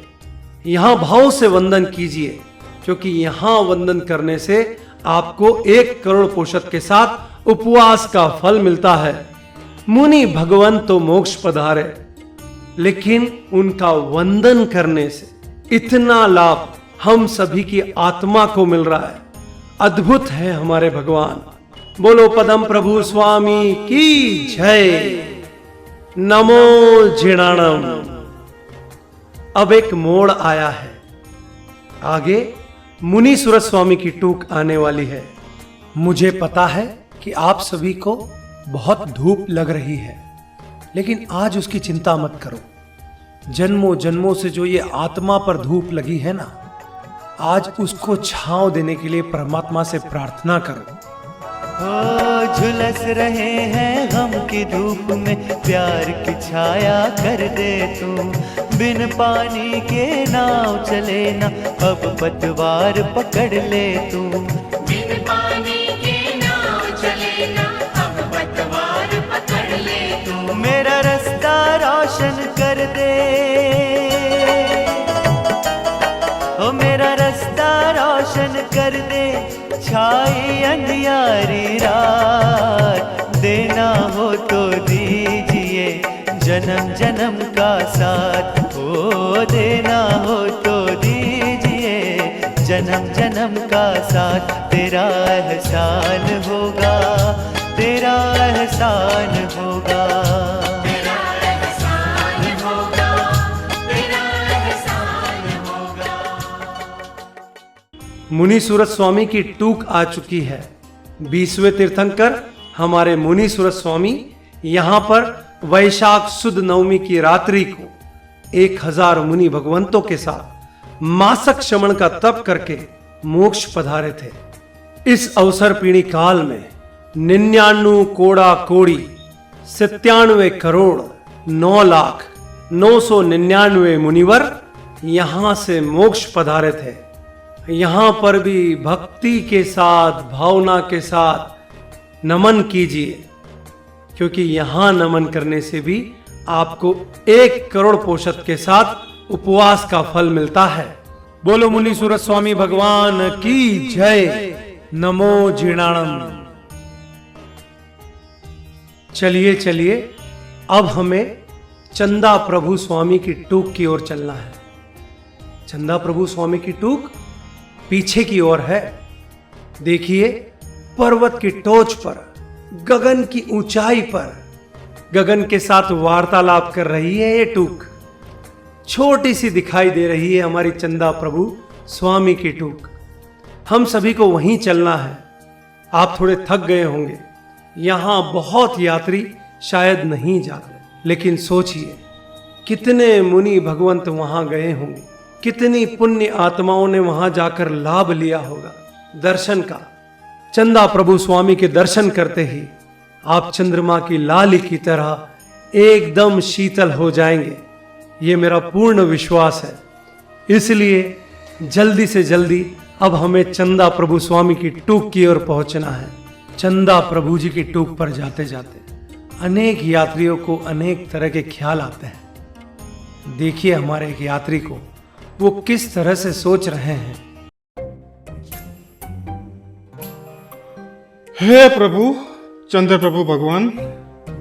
यहां भाव से वंदन कीजिए, क्योंकि यहां वंदन करने से आपको 1 करोड़ पोषद के साथ उपवास का फल मिलता है। मुनि भगवंत तो मोक्ष पधारे, लेकिन उनका वंदन करने से इतना लाभ हम सभी की आत्मा को मिल रहा है। अद्भुत है हमारे भगवान। बोलो पद्म प्रभु स्वामी की जय। नमो जिणाणम। अब एक मोड़ आया है। आगे मुनि सूरत स्वामी की टूक आने वाली है। मुझे पता है कि आप सभी को बहुत धूप लग रही है, लेकिन आज उसकी चिंता मत करो। जन्मों जन्मों से जो ये आत्मा पर धूप लगी है ना, आज उसको छांव देने के लिए परमात्मा से प्रार्थना करो। झुलस रहे हैं गम की धूप में, प्यार की छाया कर दे तू। बिन पानी के नाव चले ना, अब पतवार पकड़ ले तू। बिन पानी के नाव चले ना, अब पतवार पकड़ ले तू। मेरा रास्ता रोशन कर दे, ओ मेरा रास्ता रोशन कर दे। छाई अंधियारी रात, देना हो तो दीजिए जन्म जन्म का साथ। हो देना हो तो दीजिए जन्म जन्म का साथ। तेरा एहसान होगा, तेरा एहसान होगा। तेरा एहसान होगा, तेरा एहसान होगा। मुनि सूरत स्वामी की टूक आ चुकी है। 20वें तीर्थंकर हमारे मुनि सूरत स्वामी यहां पर वैशाख सुद नवमी की रात्रि को 1000 मुनि भगवंतों के साथ मासक शमन का तप करके मोक्ष पधारे थे। इस अवसर पीढ़ी काल में 99 कोड़ा कोड़ी 97 करोड़ 9 लाख 999 मुनिवर यहां से मोक्ष पधारे थे। यहां पर भी भक्ति के साथ, भावना के साथ नमन कीजिए, क्योंकि यहां नमन करने से भी आपको 1 करोड़ पोषद के साथ उपवास का फल मिलता है। बोलो मुनि सूरत स्वामी भगवान की जय। नमो जिणाणम। चलिए चलिए, अब हमें चंदा प्रभु स्वामी की टूक की ओर चलना है। चंदा प्रभु स्वामी की टूक पीछे की ओर है। देखिए, पर्वत की टोच पर, गगन की ऊंचाई पर, गगन के साथ वार्तालाप कर रही है ये टूक। छोटी सी दिखाई दे रही है हमारी चंदा प्रभु स्वामी की टूक। हम सभी को वहीं चलना है। आप थोड़े थक गए होंगे, यहां बहुत यात्री शायद नहीं जाते, लेकिन सोचिए कितने मुनि भगवंत वहां गए होंगे, कितनी पुण्य आत्माओं ने वहां जाकर लाभ लिया होगा दर्शन का। चंदा प्रभु स्वामी के दर्शन करते ही आप चंद्रमा की लाली की तरह एकदम शीतल हो जाएंगे, ये मेरा पूर्ण विश्वास है। इसलिए जल्दी से जल्दी अब हमें चंदा प्रभु स्वामी की टूक की ओर पहुंचना है। चंदा प्रभु जी की टूक पर जाते जाते अनेक यात्रियों को अनेक तरह के ख्याल आते हैं। देखिए हमारे एक यात्री को वो किस तरह से सोच रहे हैं। हे प्रभु चंद्र प्रभु भगवान,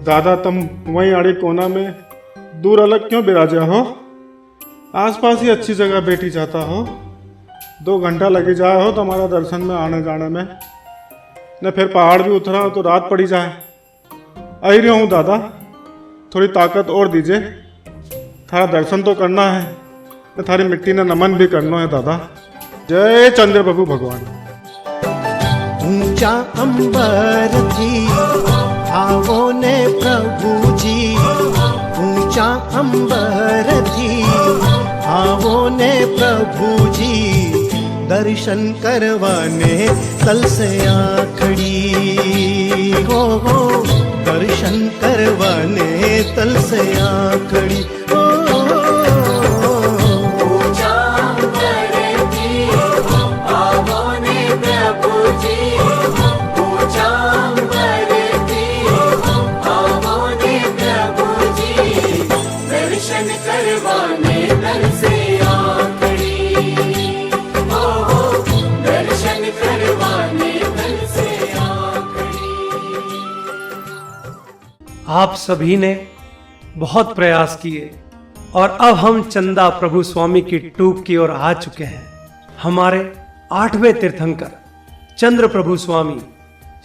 दादा तुम वहीं आड़े कोना में दूर अलग क्यों बिराजा हो? आसपास ही अच्छी जगह बैठी जाता हो। 2 घंटा लगे जाए हो तुम्हारा दर्शन में आने जाने में, न फिर पहाड़ भी उतरा हो तो रात पड़ी जाए। आई रहा हूँ दादा, थोड़ी ताकत और दीजिए, थारा दर्शन तो करना है, न थारी मिट्टी ने नमन भी करना है दादा। जय चंद्र प्रभु भगवान। ऊंचा अंबर थी आवो ने प्रभु जी, ऊंचा अंबर थी आवो ने प्रभु जी, दर्शन करवाने तल से आखड़ी हो, दर्शन करवाने तल से आखड़ी हो। आप सभी ने बहुत प्रयास किए और अब हम चंदा प्रभु स्वामी की टूक की ओर आ चुके हैं। हमारे 8वें तीर्थंकर चंद्र प्रभु स्वामी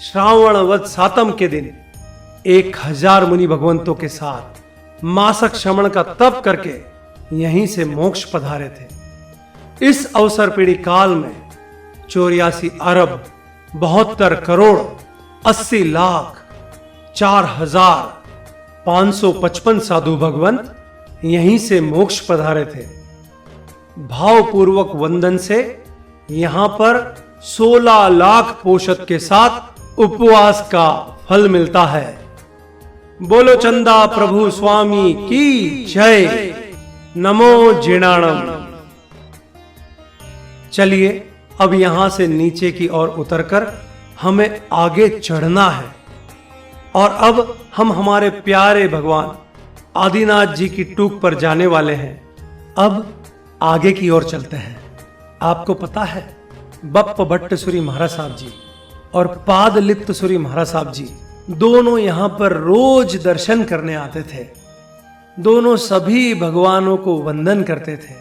श्रावण वद सातम के दिन 1000 मुनि भगवंतों के साथ मासक श्रवण का तप करके यहीं से मोक्ष पधारे थे। इस अवसर पीढ़ी काल में 84 अरब 72 करोड़ 80 लाख 4555 साधु भगवंत यहीं से मोक्ष पधारे थे। भावपूर्वक वंदन से यहां पर 16 लाख पोषक के साथ उपवास का फल मिलता है। बोलो चंदा प्रभु स्वामी की जय। नमो जिणाणम। चलिए अब यहां से नीचे की ओर उतरकर हमें आगे चढ़ना है और अब हम हमारे प्यारे भगवान आदिनाथ जी की टूक पर जाने वाले हैं। अब आगे की ओर चलते हैं। आपको पता है बप्प भट्टसुरी महाराज साहब जी और पादलिप्त सुरी महाराज साहब जी दोनों यहां पर रोज दर्शन करने आते थे। दोनों सभी भगवानों को वंदन करते थे।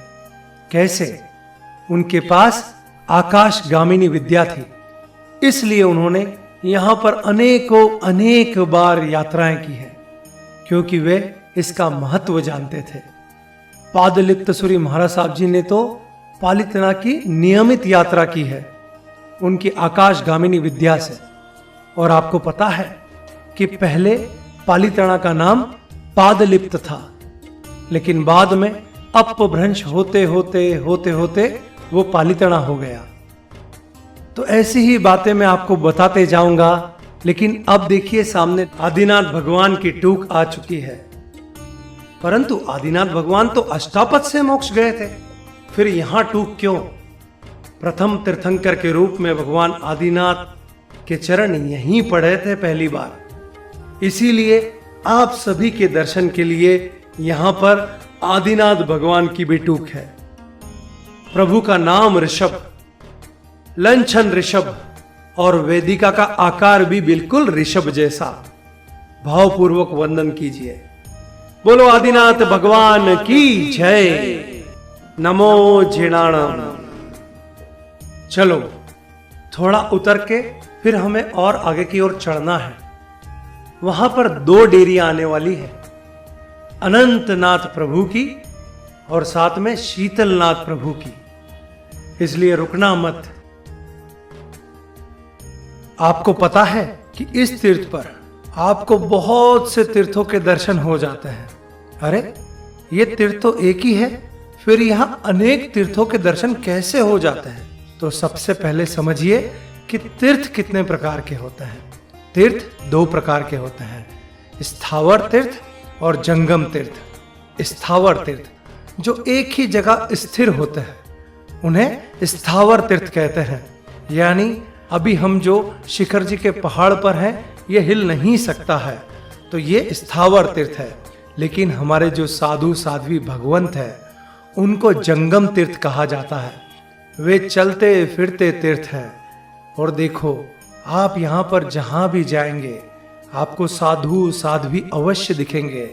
कैसे? उनके पास आकाशगामिनी विद्या थी, इसलिए उन्होंने यहां पर अनेक बार यात्राएं की हैं, क्योंकि वे इसका महत्व जानते थे। पादलिप्त सुरी महाराज साहब जी ने तो पालितना की नियमित यात्रा की है उनकी आकाशगामिनी विद्या से। और आपको पता है कि पहले पालिताना का नाम पादलिप्त था, लेकिन बाद में अपभ्रंश होते होते वो पालिताना हो गया। तो ऐसी ही बातें मैं आपको बताते जाऊंगा, लेकिन अब देखिए सामने आदिनाथ भगवान की टूक आ चुकी है। परंतु आदिनाथ भगवान तो अष्टापद से मोक्ष गए थे, फिर यहां टूक क्यों? प्रथम तीर्थंकर के रूप में भगवान आदिनाथ के चरण यहीं पड़े थे पहली बार, इसीलिए आप सभी के दर्शन के लिए यहां पर आदिनाथ भगवान की भी टूक है। प्रभु का नाम ऋषभ, लंछन ऋषभ और वेदिका का आकार भी बिल्कुल ऋषभ जैसा। भावपूर्वक वंदन कीजिए। बोलो आदिनाथ भगवान की जय। नमो जिणाणम। चलो थोड़ा उतर के फिर हमें और आगे की ओर चढ़ना है। वहां पर 2 डेरियां आने वाली है, अनंतनाथ प्रभु की और साथ में शीतलनाथ प्रभु की, इसलिए रुकना मत। आपको पता है कि इस तीर्थ पर आपको बहुत से तीर्थों के दर्शन हो जाते हैं। अरे ये तीर्थ तो एक ही है, फिर यहां अनेक तीर्थों के दर्शन कैसे हो जाते हैं? तो सबसे पहले समझिए कि तीर्थ कितने प्रकार के होते हैं। तीर्थ 2 प्रकार के होते हैं, स्थावर तीर्थ और जंगम तीर्थ। स्थावर तीर्थ जो एक ही जगह स्थिर होते हैं उन्हें स्थावर तीर्थ कहते हैं। यानी अभी हम जो शिखर जी के पहाड़ पर हैं, ये हिल नहीं सकता है, तो ये स्थावर तीर्थ है। लेकिन हमारे जो साधु साध्वी भगवंत है उनको जंगम तीर्थ कहा जाता है। वे चलते फिरते तीर्थ हैं। और देखो, आप यहाँ पर जहां भी जाएंगे आपको साधु साध्वी अवश्य दिखेंगे।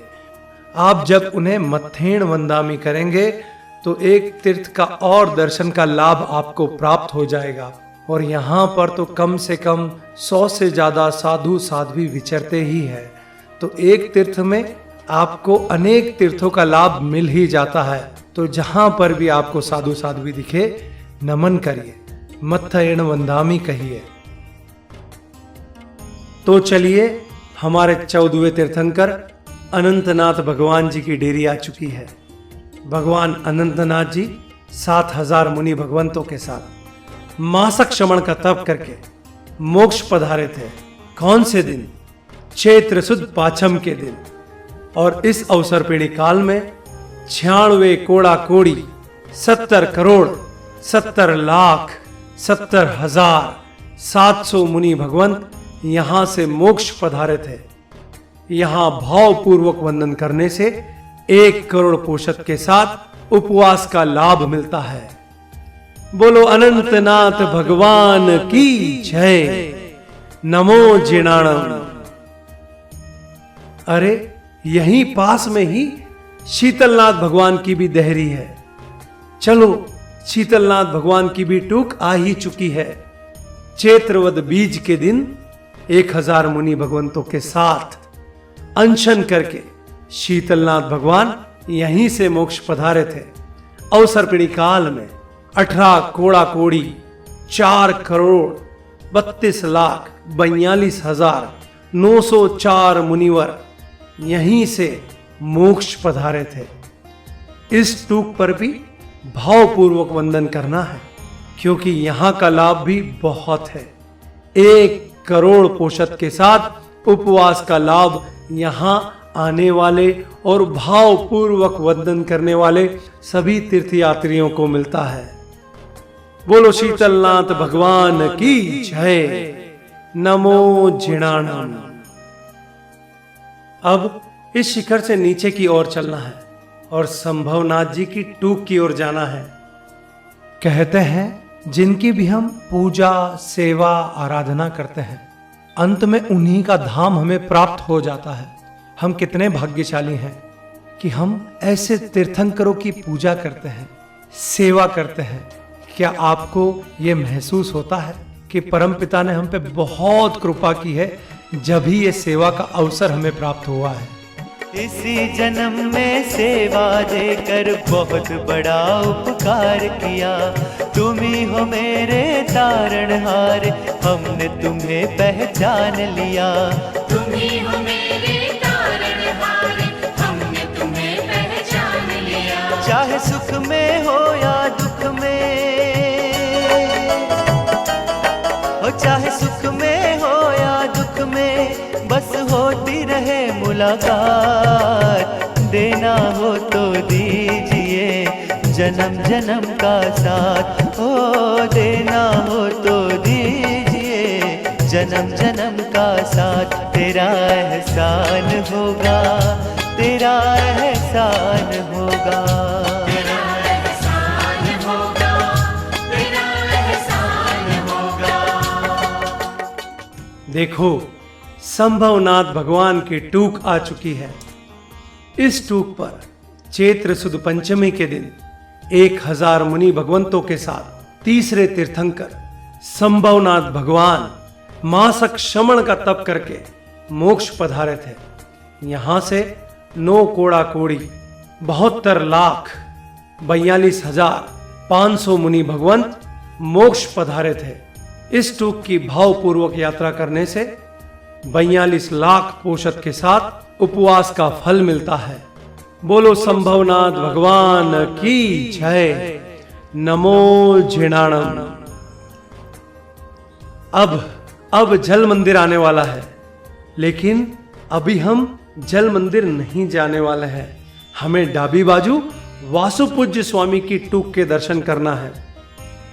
आप जब उन्हें मत्थेण वंदामी करेंगे तो एक तीर्थ का और दर्शन का लाभ आपको प्राप्त हो जाएगा। और यहाँ पर तो कम से कम 100 से ज्यादा साधु साध्वी विचरते ही है, तो एक तीर्थ में आपको अनेक तीर्थों का लाभ मिल ही जाता है। तो जहां पर भी आपको साधु साध्वी दिखे, नमन करिए, मत्थेण वंदामी कहिए। तो चलिए, हमारे 14वें तीर्थंकर अनंतनाथ भगवान जी की डेरी आ चुकी है। भगवान अनंतनाथ जी 7000 मुनि भगवंतों के साथ मासक श्रवण का तप करके मोक्ष पधारे थे। कौन से दिन? चैत्र सुद पाछम के दिन। और इस अवसर पीढ़ी काल में 96 कोड़ा कोड़ी 70 करोड़ 70 लाख 70,700 मुनि भगवंत यहां से मोक्ष पधारे थे। यहां भावपूर्वक वंदन करने से 1 करोड़ पोषक के साथ उपवास का लाभ मिलता है। बोलो अनंतनाथ भगवान की जय। नमो जिणाणम। अरे यहीं पास में ही शीतलनाथ भगवान की भी देहरी है। चलो, शीतलनाथ भगवान की भी टूक आ ही चुकी है। चैत्रवद बीज के दिन 1000 मुनि भगवंतों के साथ अनशन करके शीतलनाथ भगवान यहीं से मोक्ष पधारे थे। अवसर पीढ़ी काल में 18 कोड़ा कोड़ी 4 करोड़ 32 लाख 42,904 मुनिवर यहीं से मोक्ष पधारे थे। इस टूक पर भी भावपूर्वक वंदन करना है, क्योंकि यहां का लाभ भी बहुत है। 1 करोड़ पोषक के साथ उपवास का लाभ यहां आने वाले और भावपूर्वक वंदन करने वाले सभी तीर्थयात्रियों को मिलता है। बोलो शीतलनाथ भगवान की जय। नमो जिणाणम। अब इस शिखर से नीचे की ओर चलना है और संभवनाथ जी की टूक की ओर जाना है। कहते हैं जिनकी भी हम पूजा सेवा आराधना करते हैं, अंत में उन्हीं का धाम हमें प्राप्त हो जाता है। हम कितने भाग्यशाली हैं कि हम ऐसे तीर्थंकरों की पूजा करते हैं, सेवा करते हैं। क्या आपको ये महसूस होता है कि परमपिता ने हम पे बहुत कृपा की है, जब ही ये सेवा का अवसर हमें प्राप्त हुआ है। इसी जन्म में सेवा देकर बहुत बड़ा उपकार किया। तुम ही हो मेरे तारणहार, हमने तुम्हें पहचान लिया। तुम ही हो मेरे तारणहार, हमने तुम्हें पहचान लिया। चाहे सुख में हो या दुख में, हो चाहे सुख में हो या दुख में, बस होती रहे मुलाकात। देना हो तो दीजिए जन्म जन्म का साथ। ओ देना हो तो दीजिए जन्म जन्म का साथ। तेरा एहसान होगा, तेरा एहसान होगा। तेरा एहसान होगा, तेरा एहसान होगा। देखो, संभवनाथ भगवान की टूक आ चुकी है। इस टूक पर चैत्र सुद पंचमी के दिन 1000 मुनि भगवंतों के साथ तीसरे तीर्थंकर संभवनाथ भगवान मासक श्रमण का तप करके मोक्ष पधारे थे। यहां से 9 कोड़ा कोड़ी 72,42,500 मुनि भगवंत मोक्ष पधारे थे। इस टूक की भावपूर्वक यात्रा करने से 42 लाख पोषद के साथ उपवास का फल मिलता है। बोलो संभवनाथ भगवान की जय। नमो जिणाणम। अब जल मंदिर आने वाला है, लेकिन अभी हम जल मंदिर नहीं जाने वाले हैं। हमें डाबी बाजू वासुपूज्य स्वामी की टूक के दर्शन करना है।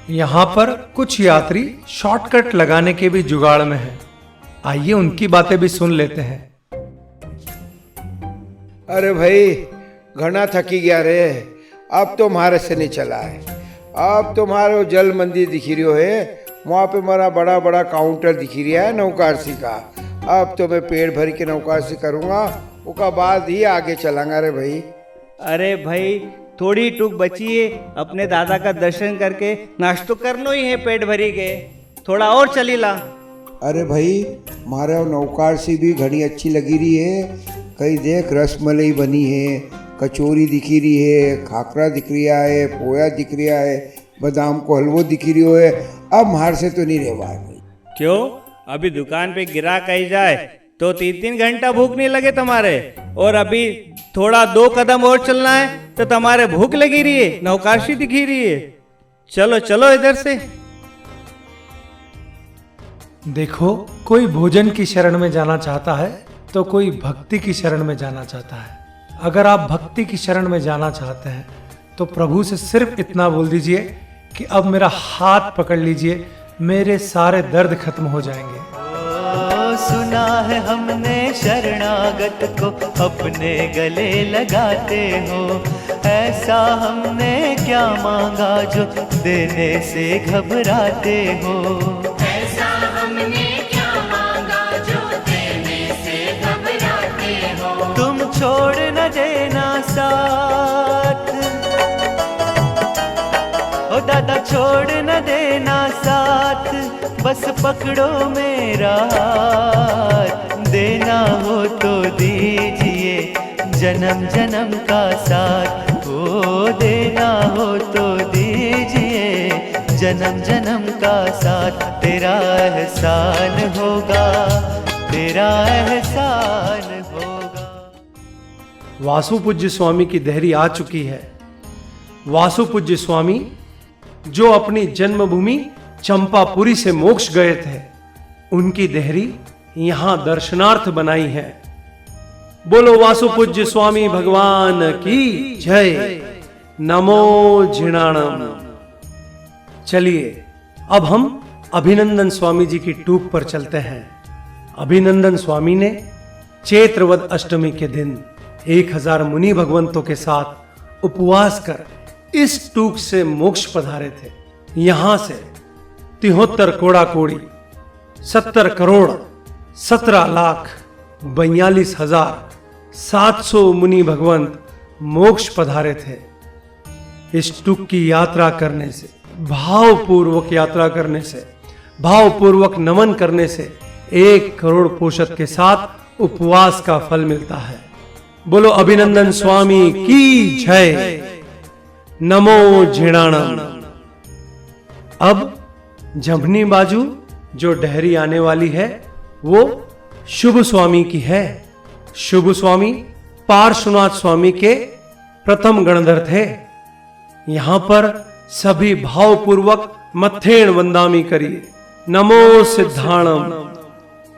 यहाँ पर कुछ यात्री शॉर्टकट लगाने के भी जुगाड़ में हैं। आइए उनकी बातें भी सुन लेते हैं। अरे भाई घना थकी गया रे, अब तो हमारे से नहीं चला है। अब तुम्हारे जल मंदिर दिख रही है, वहाँ पे हमारा बड़ा बड़ा काउंटर दिख रहा है नौकारसी का। अब तो मैं पेट भर के नौकारसी करूँगा, उसका बाद ही आगे चलांगा रे भाई। अरे भाई थोड़ी टूक बची है, अपने दादा का दर्शन करके नाश्तो करनो ही है पेट भरी के, थोड़ा और चली ला। अरे भाई मारे नौकारसी भी घनी अच्छी लगी रही है। कहीं देख रसमलाई बनी है, कचौरी दिख रही है, खाकरा दिख रहा है, पोया दिख रहा है, बादाम को हलवो दिख रही है। अब मार से तो नहीं रहवा भाई। क्यों? अभी दुकान पे गिराक आई जाए तो 3-3 घंटा भूख नहीं लगे तुम्हारे, और अभी थोड़ा 2 कदम और चलना है तो तुम्हारे भूख लगी रही है, नौकाशी दिखी रही है। चलो चलो इधर से। देखो, कोई भोजन की शरण में जाना चाहता है तो कोई भक्ति की शरण में जाना चाहता है। अगर आप भक्ति की शरण में जाना चाहते हैं तो प्रभु से सिर्फ इतना बोल दीजिए कि अब मेरा हाथ पकड़ लीजिए, मेरे सारे दर्द खत्म हो जाएंगे। सुना है हमने शरणागत को अपने गले लगाते हो, ऐसा हमने क्या मांगा जो देने से घबराते हो। ऐसा हमने क्या मांगा जो देने से घबराते हो। तुम छोड़ न देना साथ, ओ दादा छोड़ न देना साथ, बस पकड़ो मेरा हाथ। देना हो तो दीजिए जन्म जन्म का साथ, ओ देना हो तो दीजिए जन्म जन्म का साथ। तेरा एहसान होगा, तेरा एहसान होगा। वासुपूज्य स्वामी की देहरी आ चुकी है। वासुपूज्य स्वामी जो अपनी जन्मभूमि चंपापुरी से मोक्ष गए थे, उनकी देहरी यहां दर्शनार्थ बनाई है। बोलो वासुपूज्य स्वामी भगवान की जय। नमो जिणाणम। चलिए अब हम अभिनंदन स्वामी जी की टूक पर चलते हैं। अभिनंदन स्वामी ने चैत्रवद अष्टमी के दिन 1000 मुनि भगवंतों के साथ उपवास कर इस टूक से मोक्ष पधारे थे। यहां से 73 कोड़ा कोड़ी 70 करोड़ 17,42,700 मुनि भगवंत मोक्ष पधारे थे। इस टूक की यात्रा करने से, भावपूर्वक यात्रा करने से, भावपूर्वक नमन करने से 1 करोड़ पोषद के साथ उपवास का फल मिलता है। बोलो अभिनंदन स्वामी की जय। नमो जिणाणम। अब जमनी बाजू जो डेहरी आने वाली है वो शुभ स्वामी की है। शुभ स्वामी पार्श्वनाथ स्वामी के प्रथम गणधर थे। यहां पर सभी भावपूर्वक मत्थेण वंदामी करिए। नमो सिद्धाणम।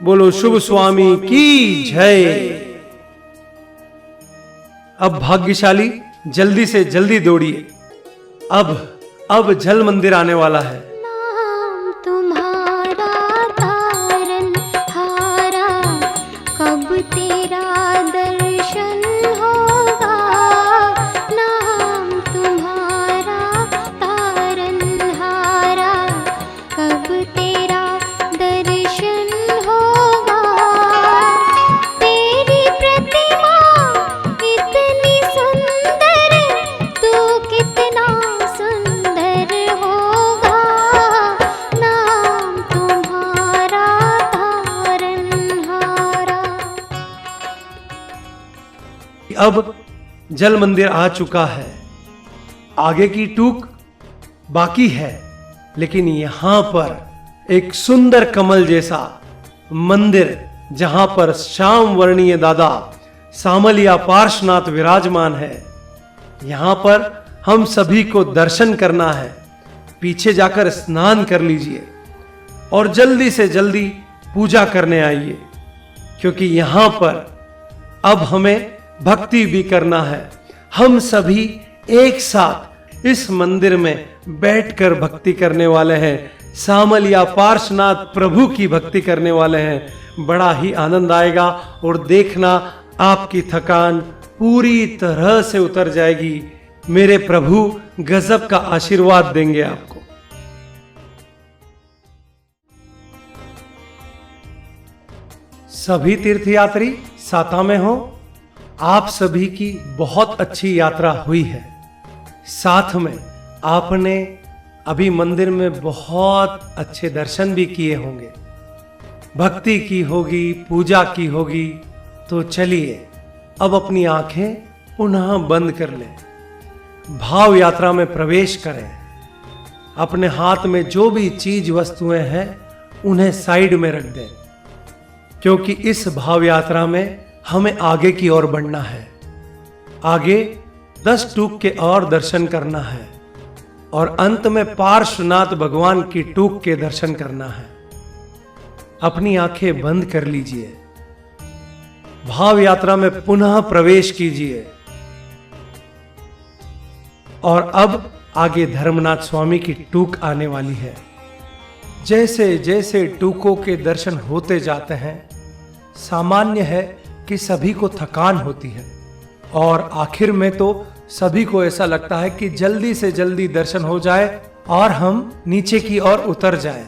बोलो शुभ स्वामी की जय। अब भाग्यशाली जल्दी से जल्दी दौड़िए। अब जल मंदिर आने वाला है। नाम तुम्हारा तारन हारा, कब तेरा दर्शन होगा। नाम तुम्हारा तारन हारा, कब तेरा दर्शन होगा। तेरी प्रतिमा इतनी सुंदर, तू कितना सुंदर होगा। अब जल मंदिर आ चुका है। आगे की टूक बाकी है, लेकिन यहां पर एक सुंदर कमल जैसा मंदिर, जहां पर श्याम वर्णीय दादा सामलिया पार्श्वनाथ विराजमान है, यहां पर हम सभी को दर्शन करना है। पीछे जाकर स्नान कर लीजिए और जल्दी से जल्दी पूजा करने आइए, क्योंकि यहां पर अब हमें भक्ति भी करना है। हम सभी एक साथ इस मंदिर में बैठकर भक्ति करने वाले हैं, सामलिया पार्श्वनाथ प्रभु की भक्ति करने वाले हैं। बड़ा ही आनंद आएगा और देखना आपकी थकान पूरी तरह से उतर जाएगी। मेरे प्रभु गजब का आशीर्वाद देंगे आपको। सभी तीर्थयात्री साता में हो, आप सभी की बहुत अच्छी यात्रा हुई है। साथ में आपने अभी मंदिर में बहुत अच्छे दर्शन भी किए होंगे, भक्ति की होगी, पूजा की होगी। तो चलिए अब अपनी आंखें पुनः बंद कर लें, भाव यात्रा में प्रवेश करें। अपने हाथ में जो भी चीज वस्तुएं हैं उन्हें साइड में रख दें, क्योंकि इस भाव यात्रा में हमें आगे की ओर बढ़ना है। आगे 10 टूक के और दर्शन करना है और अंत में पार्श्वनाथ भगवान की टूक के दर्शन करना है। अपनी आंखें बंद कर लीजिए, भाव यात्रा में पुनः प्रवेश कीजिए। और अब आगे धर्मनाथ स्वामी की टूक आने वाली है। जैसे जैसे टूकों के दर्शन होते जाते हैं, सामान्य है कि सभी को थकान होती है और आखिर में तो सभी को ऐसा लगता है कि जल्दी से जल्दी दर्शन हो जाए और हम नीचे की ओर उतर जाएं।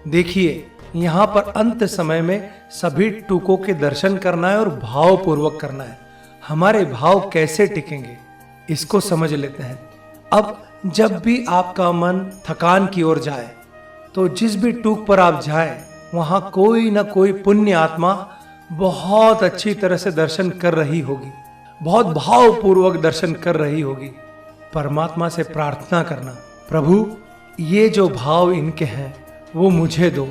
देखिए, यहाँ पर अंत समय में सभी टूकों के दर्शन करना है और भाव पूर्वक करना है। हमारे भाव कैसे टिकेंगे इसको समझ लेते हैं। अब जब भी आपका मन थकान की ओर जाए, तो जिस भी टूक पर आप जाए, वहां कोई ना कोई पुण्य आत्मा बहुत अच्छी तरह से दर्शन कर रही होगी, बहुत भावपूर्वक दर्शन कर रही होगी। परमात्मा से प्रार्थना करना, प्रभु ये जो भाव इनके हैं वो मुझे दो,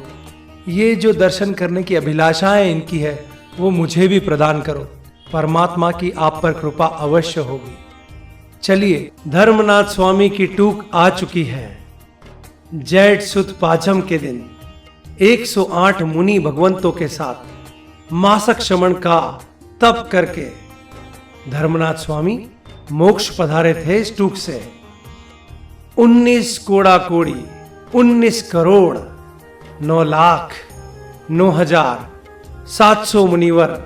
ये जो दर्शन करने की अभिलाषाएं इनकी है वो मुझे भी प्रदान करो। परमात्मा की आप पर कृपा अवश्य होगी। चलिए, धर्मनाथ स्वामी की टूक आ चुकी है। जैठ सुद पाचम के दिन 108 मुनि भगवंतों के साथ मासक श्रवण का तप करके धर्मनाथ स्वामी मोक्ष पधारे थे। इस टूक से 19 कोड़ा कोड़ी 19 करोड़ 9,09,700 मुनिवर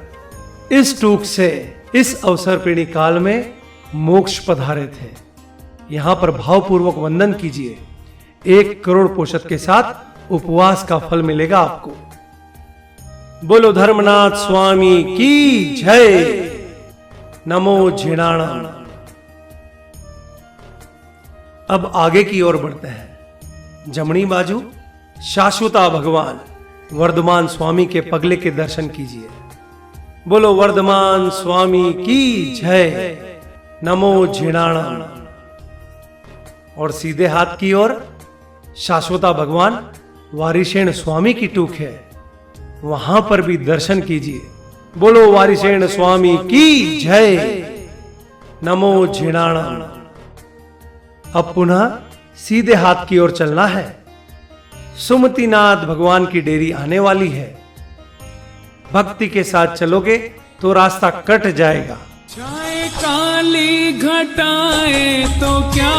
इस टूक से इस अवसर पीढ़ी काल में मोक्ष पधारे थे। यहां पर भावपूर्वक वंदन कीजिए। 1 करोड़ पोषक के साथ उपवास का फल मिलेगा आपको। बोलो धर्मनाथ स्वामी की जय। नमो झिणाणा। अब आगे की ओर बढ़ते हैं। जमनी बाजू शाश्वता भगवान वर्धमान स्वामी के पगले के दर्शन कीजिए। बोलो वर्धमान स्वामी की जय। नमो झिणाणा। और सीधे हाथ की ओर शाश्वता भगवान वारिशेण स्वामी की टूक है, वहां पर भी दर्शन कीजिए। बोलो वारिशेण स्वामी की जय। नमो झिणाणा। अब पुनः सीधे हाथ की ओर चलना है। सुमतिनाथ भगवान की डेरी आने वाली है। भक्ति के साथ चलोगे तो रास्ता कट जाएगा। चाहे काली घटाए तो क्या,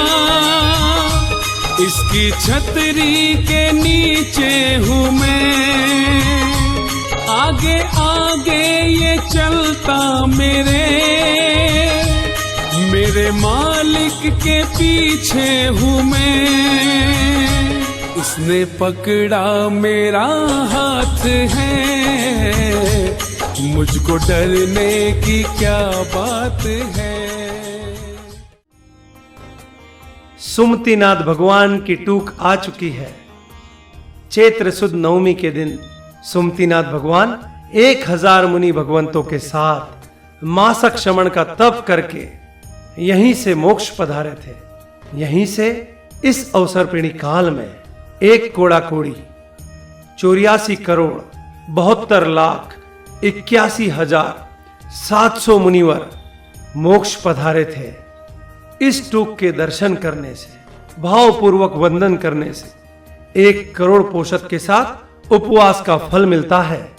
इसकी छतरी के नीचे हूँ मैं। आगे आगे ये चलता मेरे मालिक के पीछे हूँ मैं। उसने पकड़ा मेरा हाथ है, मुझको डरने की क्या बात है। सुमतिनाथ भगवान की टूक आ चुकी है। चैत्र सुद नवमी के दिन सुमतिनाथ भगवान 1000 मुनि भगवंतों के साथ मासक शमन का तप करके यहीं से मोक्ष पधारे थे। यहीं से इस अवसरपीणी काल में 1,72,72,81,700 मुनिवर मोक्ष पधारे थे। इस टूक के दर्शन करने से, भावपूर्वक वंदन करने से 1 करोड़ पोषक के साथ उपवास का फल मिलता है।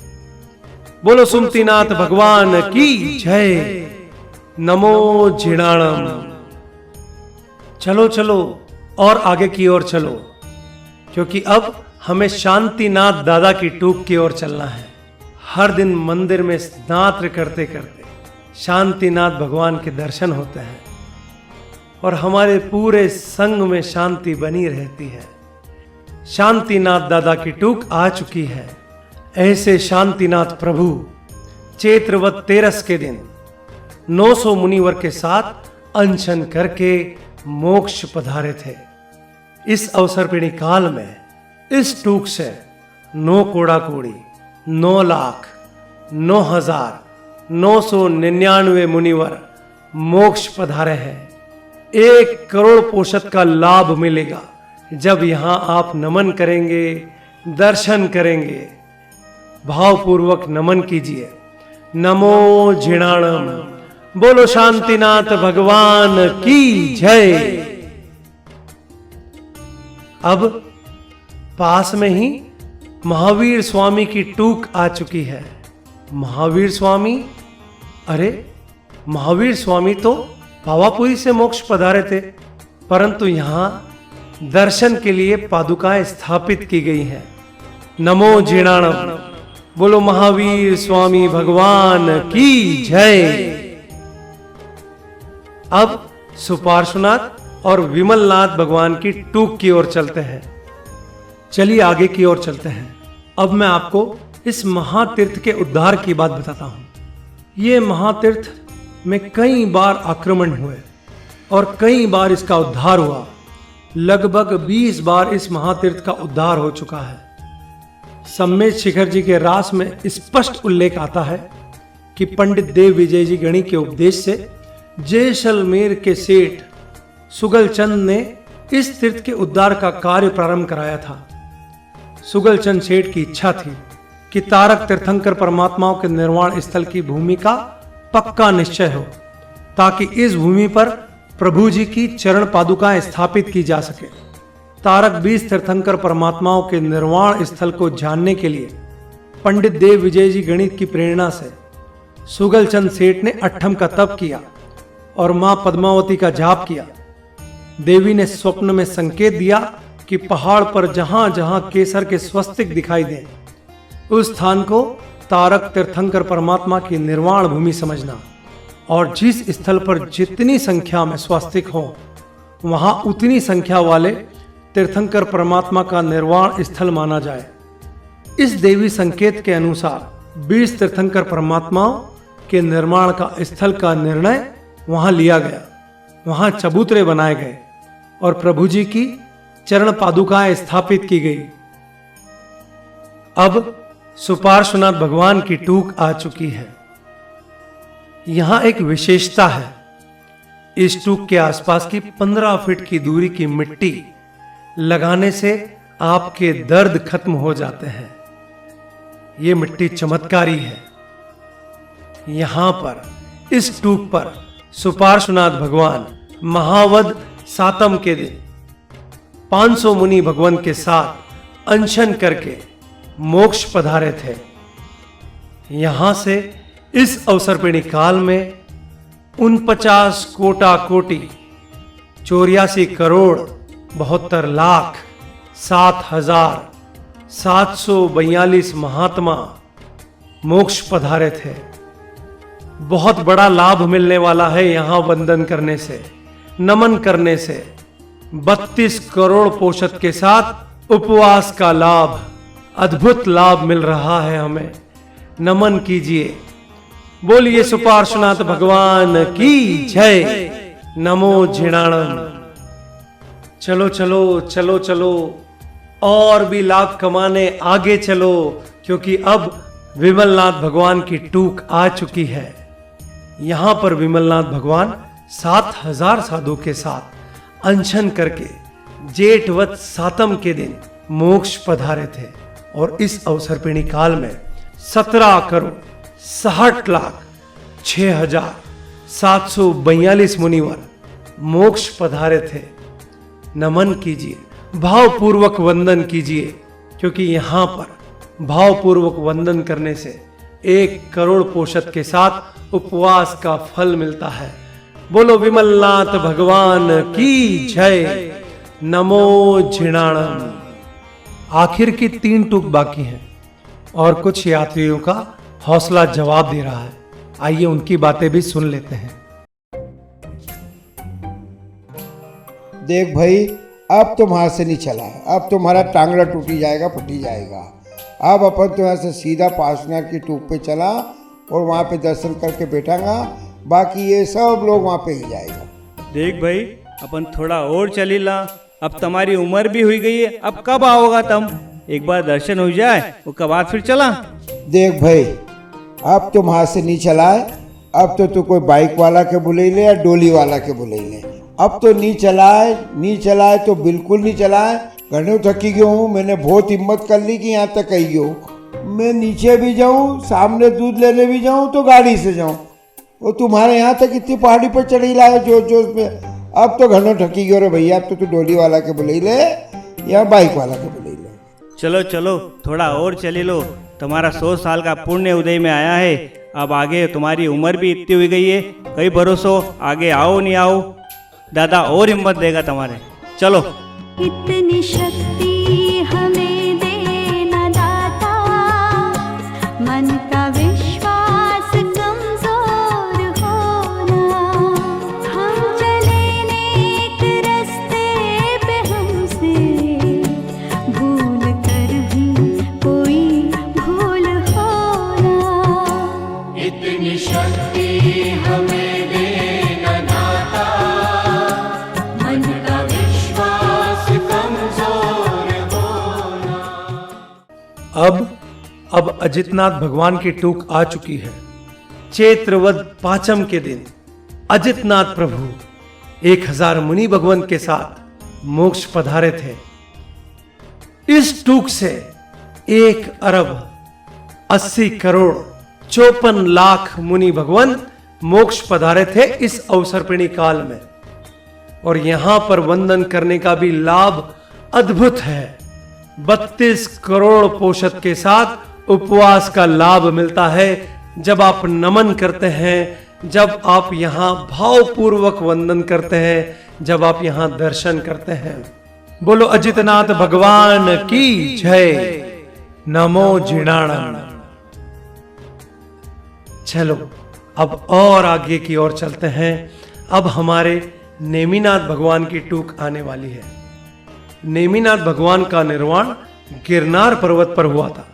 बोलो सुमतिनाथ भगवान की जय। नमो जिणाणम। चलो चलो और आगे की ओर चलो, क्योंकि अब हमें शांतिनाथ दादा की टूक की ओर चलना है। हर दिन मंदिर में स्नात्र करते करते शांतिनाथ भगवान के दर्शन होते हैं और हमारे पूरे संग में शांति बनी रहती है। शांतिनाथ दादा की टूक आ चुकी है। ऐसे शांतिनाथ प्रभु चैत्रवत 13 के दिन 900 मुनिवर के साथ अनशन करके मोक्ष पधारे थे। इस अवसरपीणी काल में इस टूक से 9 कोड़ा कोड़ी 9,09,999 मुनिवर मोक्ष पधारे हैं। 1 करोड़ पोषक का लाभ मिलेगा जब यहां आप नमन करेंगे, दर्शन करेंगे। भावपूर्वक नमन कीजिए। नमो जिणाणम। बोलो शांतिनाथ भगवान की जय। अब पास में ही महावीर स्वामी की टूक आ चुकी है। महावीर स्वामी, अरे महावीर स्वामी तो पावापुरी से मोक्ष पधारे थे, परंतु यहां दर्शन के लिए पादुकाएं स्थापित की गई हैं। नमो जिणाणम। बोलो महावीर स्वामी भगवान की जय। अब सुपार्श्वनाथ और विमलनाथ भगवान की टूक की ओर चलते हैं। चलिए आगे की ओर चलते हैं। अब मैं आपको इस महातीर्थ के उद्धार की बात बताता हूं। ये महातीर्थ में कई बार आक्रमण हुए और कई बार इसका उद्धार हुआ। लगभग 20 बार इस महातीर्थ का उद्धार हो चुका है। सम्मेद शिखर जी के रास में स्पष्ट उल्लेख आता है कि पंडित देव विजय जी गणी के उपदेश से जैसलमेर के सेठ सुगलचंद ने इस तीर्थ के उद्धार का कार्य प्रारंभ कराया था। सुगलचंद सेठ की इच्छा थी कि तारक तीर्थंकर परमात्माओं के निर्वाण स्थल की भूमि का पक्का निश्चय हो, ताकि इस भूमि पर प्रभु जी की चरण पादुकाएं स्थापित की जा सके। तारक 20 तीर्थंकर परमात्माओं के निर्वाण स्थल को जानने के लिए पंडित देव विजय जी गणित की प्रेरणा से सुगलचंद सेठ ने 8 का तप किया और मां पद्मावती का जाप किया। देवी ने स्वप्न में संकेत दिया कि पहाड़ पर जहां जहां केसर के स्वस्तिक दिखाई दें, उस स्थान को तारक तीर्थंकर परमात्मा की निर्वाण भूमि समझना, और जिस स्थल पर जितनी संख्या में स्वस्तिक हो वहां उतनी संख्या वाले तीर्थंकर परमात्मा का निर्वाण स्थल माना जाए। इस देवी संकेत के अनुसार 20 तीर्थंकर परमात्माओं के निर्माण का स्थल का निर्णय वहां लिया गया। वहां चबूतरे बनाए गए और प्रभु जी की चरण पादुकाएं स्थापित की गई। अब सुपार्श्वनाथ भगवान की टूक आ चुकी है। यहां एक विशेषता है। इस टूक के आसपास की 15 फीट की दूरी की मिट्टी लगाने से आपके दर्द खत्म हो जाते हैं। ये मिट्टी चमत्कारी है। यहां पर इस टूक पर सुपार्श्वनाथ भगवान महावद सातम के दिन 500 मुनि भगवान के साथ अनशन करके मोक्ष पधारे थे। यहां से इस अवसरपीणी काल में 49 कोटा कोटि 84 करोड़ 72 लाख 7,742 महात्मा मोक्ष पधारे थे। बहुत बड़ा लाभ मिलने वाला है यहां वंदन करने से, नमन करने से। 32 करोड़ पोषक के साथ उपवास का लाभ, अद्भुत लाभ मिल रहा है हमें। नमन कीजिए। बोलिए सुपार्श्वनाथ भगवान की जय। नमो जिणाणम। चलो चलो चलो चलो और भी लाभ कमाने आगे चलो, क्योंकि अब विमलनाथ भगवान की टूक आ चुकी है। यहाँ पर विमलनाथ भगवान 7000 साधु के साथ अनशन करके जेठवत सातम के दिन मोक्ष पधारे थे और इस अवसर्पिणी काल में 17,60,06,742 मुनिवर मोक्ष पधारे थे। नमन कीजिए, भावपूर्वक वंदन कीजिए, क्योंकि यहाँ पर भावपूर्वक वंदन करने से 1 करोड़ पोषक के साथ उपवास का फल मिलता है। बोलो विमलनाथ भगवान की जय। नमो झिणाणम। आखिर की 3 टूक बाकी हैं और कुछ यात्रियों का हौसला जवाब दे रहा है। आइए उनकी बातें भी सुन लेते हैं। देख भाई, अब तुम्हारे से नहीं चला है, अब तुम्हारा टांगड़ा टूटी जाएगा, फटी जाएगा। अब अपन तो यहाँ से सीधा पार्श्वनाथ की टूक पे चला और वहाँ पे दर्शन करके बैठांगा, बाकी ये सब लोग वहाँ पे ही जाएगा। देख भाई, अपन थोड़ा और चली ला, अब तुम्हारी उम्र भी हुई गई है, अब कब आओगा तुम? एक बार दर्शन हो जाए उसके बाद फिर चला। देख भाई, अब तुम्हारे से नहीं चला है, अब तो तू कोई बाइक वाला के बुले ले या डोली वाला के बुले ले। अब तो नहीं चला है तो बिल्कुल नहीं चला है। घने थकी गया हूँ, मैंने बहुत हिम्मत कर ली कि यहाँ तक आई हूँ। मैं नीचे भी जाऊँ, सामने दूध लेने भी जाऊँ तो गाड़ी से जाऊँ, वो तुम्हारे यहाँ तक इतनी पहाड़ी पर चढ़ी लाए जोश में। अब तो घने थकी गयो रे भैया, अब तो तू डोली वाला के बुले ले या बाइक वाला के बुले ले। चलो चलो, थोड़ा और चली लो, तुम्हारा 100 साल का पुण्य उदय में आया है। अब आगे तुम्हारी उम्र भी इतनी हुई गई है, कई भरोसो आगे आओ नहीं आओ, दादा और हिम्मत देगा तुम्हारे। चलो। इतनी शक्ति हमें देना दाता, मन का विश्वास कमजोर होना। हम चले नेक रास्ते पे, हमसे भूल कर भी कोई भूल होना। इतनी शक्ति हमें देना दाता, मन का विश्वास कमजोर होना। अब अजितनाथ भगवान की टूक आ चुकी है। चैत्रवद पांचम के दिन अजितनाथ प्रभु 1000 मुनि भगवंत के साथ मोक्ष पधारे थे। इस टूक से 1,80,54,00,000 मुनि भगवंत मोक्ष पधारे थे इस अवसर्पिणी काल में। और यहां पर वंदन करने का भी लाभ अद्भुत है। 32 करोड़ पोषक के साथ उपवास का लाभ मिलता है जब आप नमन करते हैं, जब आप यहां भावपूर्वक वंदन करते हैं, जब आप यहां दर्शन करते हैं। बोलो अजितनाथ भगवान की जय। नमो झिणाणम। चलो अब और आगे की ओर चलते हैं। अब हमारे नेमिनाथ भगवान की टूक आने वाली है। नेमिनाथ भगवान का निर्वाण गिरनार पर्वत पर हुआ था,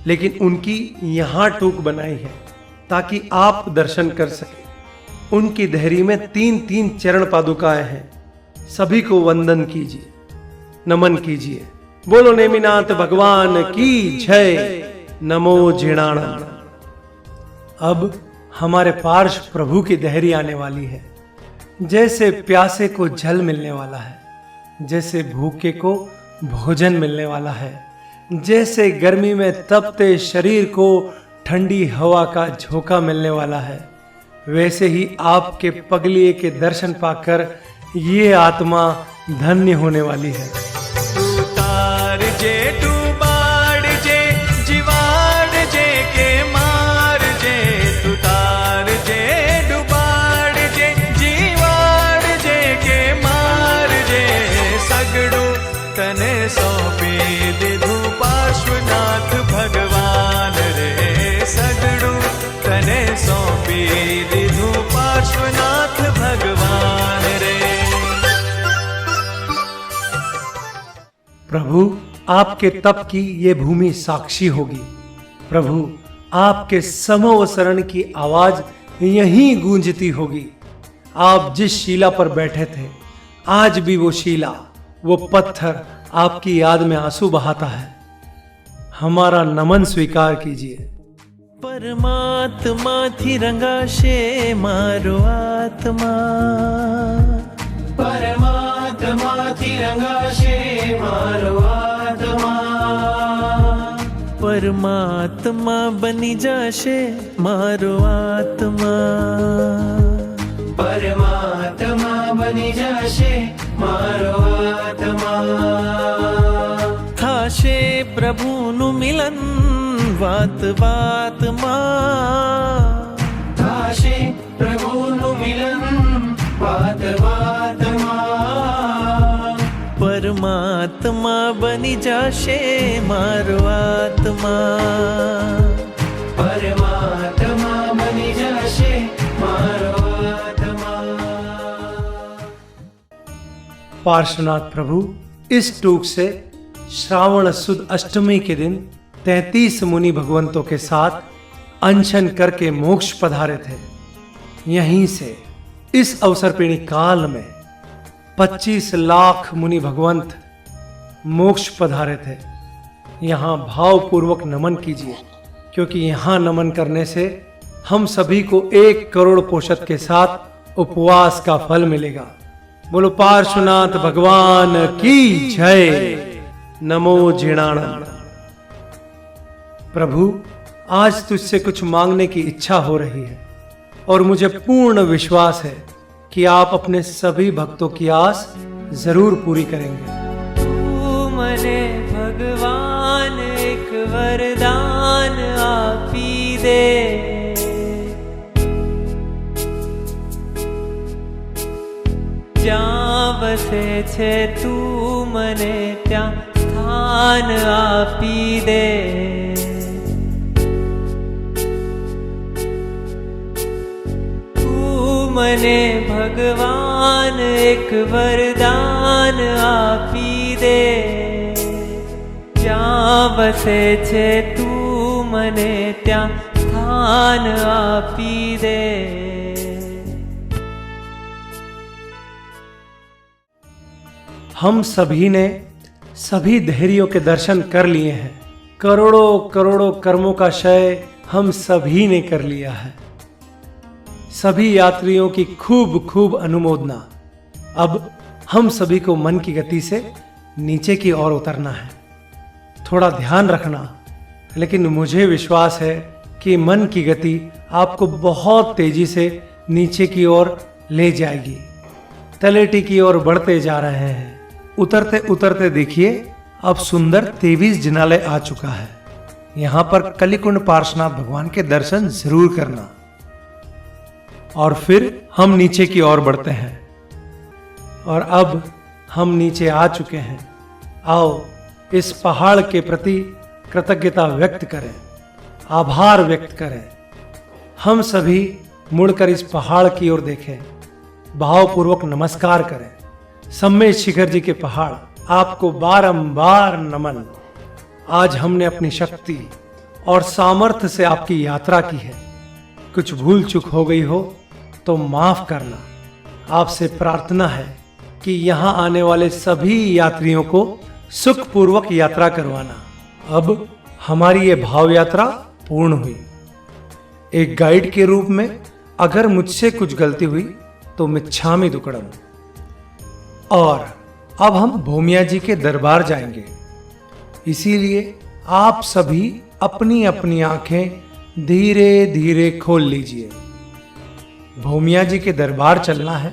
लेकिन उनकी यहां टूक बनाई है ताकि आप दर्शन कर सके। उनकी देहरी में 3-3 चरण पादुकाएं हैं। सभी को वंदन कीजिए, नमन कीजिए। बोलो नेमिनाथ भगवान की जय। नमो झिणाणम। अब हमारे पार्श्व प्रभु की देहरी आने वाली है। जैसे प्यासे को जल मिलने वाला है, जैसे भूखे को भोजन मिलने वाला है, जैसे गर्मी में तपते शरीर को ठंडी हवा का झोंका मिलने वाला है, वैसे ही आपके पगलिए के दर्शन पाकर ये आत्मा धन्य होने वाली है। तार जे डूबाड़ जे जीवाड़ जे के मार जे, तू तार जे डूबाड़ जे जीवाड़ जे के मार जे। सगड़ू तने सौंपी दिधु पार्श्वनाथ भगवान रे, सगड़ू तने सौंपी दिधु पार्श्वनाथ भगवान रे। प्रभु आपके तप की ये भूमि साक्षी होगी। प्रभु आपके समोवसरण की आवाज यहीं गूंजती होगी। आप जिस शिला पर बैठे थे, आज भी वो शिला, वो पत्थर आपकी याद में आंसू बहाता है। हमारा नमन स्वीकार कीजिए। परमात्मा थी रंगाशे मारो आत्मा, परमात्मा थी रंगाशे मारो आत्मा, परमात्मा बनी जाशे मारो आत्मा, परमात्मा बनी जाशे मारो आत्मा, थाशे प्रभुनु मिलन वात वात मां, थाशे प्रभुनु मिलन वात वात मां, परमात्मा बनी जाशे मारो आत्मा, परमात्मा बनी जाशे मारो आत्मा। पार्श्वनाथ प्रभु इस टूक से श्रावण सुद अष्टमी के दिन 33 मुनि भगवंतों के साथ अनशन करके मोक्ष पधारे थे। यहीं से इस अवसरपीणी काल में 25 लाख मुनि भगवंत मोक्ष पधारे थे। यहाँ भावपूर्वक नमन कीजिए, क्योंकि यहाँ नमन करने से हम सभी को 1 करोड़ पोषद के साथ उपवास का फल मिलेगा। बोलो पार्श्वनाथ भगवान की जय। नमो जीणाणाम। प्रभु, आज तुझसे कुछ मांगने की इच्छा हो रही है और मुझे पूर्ण विश्वास है कि आप अपने सभी भक्तों की आस जरूर पूरी करेंगे। तू मने भगवान एक वरदान आपी दे, જ્યાં વસે છે તું મને ત્યાં સ્થાન આપી દે, તું મને ભગવાન એક વરદાન આપી દે, જ્યાં વસે છે તું મને ત્યાં સ્થાન આપી દે। हम सभी ने सभी धैर्यों के दर्शन कर लिए हैं। करोड़ों करोड़ों कर्मों का क्षय हम सभी ने कर लिया है। सभी यात्रियों की खूब खूब अनुमोदना। अब हम सभी को मन की गति से नीचे की ओर उतरना है। थोड़ा ध्यान रखना, लेकिन मुझे विश्वास है कि मन की गति आपको बहुत तेजी से नीचे की ओर ले जाएगी। तलेटी की ओर बढ़ते जा रहे हैं। उतरते उतरते देखिए, अब सुंदर 23 जिनालय आ चुका है। यहाँ पर कलिकुंड पार्श्वनाथ भगवान के दर्शन जरूर करना। और फिर हम नीचे की ओर बढ़ते हैं। और अब हम नीचे आ चुके हैं। आओ इस पहाड़ के प्रति कृतज्ञता व्यक्त करें, आभार व्यक्त करें। हम सभी मुड़कर इस पहाड़ की ओर देखें, भावपूर्वक नमस्कार करें। सम्मेद शिखर जी के पहाड़, आपको बारंबार नमन। आज हमने अपनी शक्ति और सामर्थ्य से आपकी यात्रा की है। कुछ भूल चूक हो गई हो तो माफ करना। आपसे प्रार्थना है कि यहाँ आने वाले सभी यात्रियों को सुखपूर्वक यात्रा करवाना। अब हमारी ये भाव यात्रा पूर्ण हुई। एक गाइड के रूप में अगर मुझसे कुछ गलती हुई तो मिच्छामि दुक्कडम। और अब हम भूमिया जी के दरबार जाएंगे, इसीलिए आप सभी अपनी अपनी आंखें धीरे धीरे खोल लीजिए। भूमिया जी के दरबार चलना है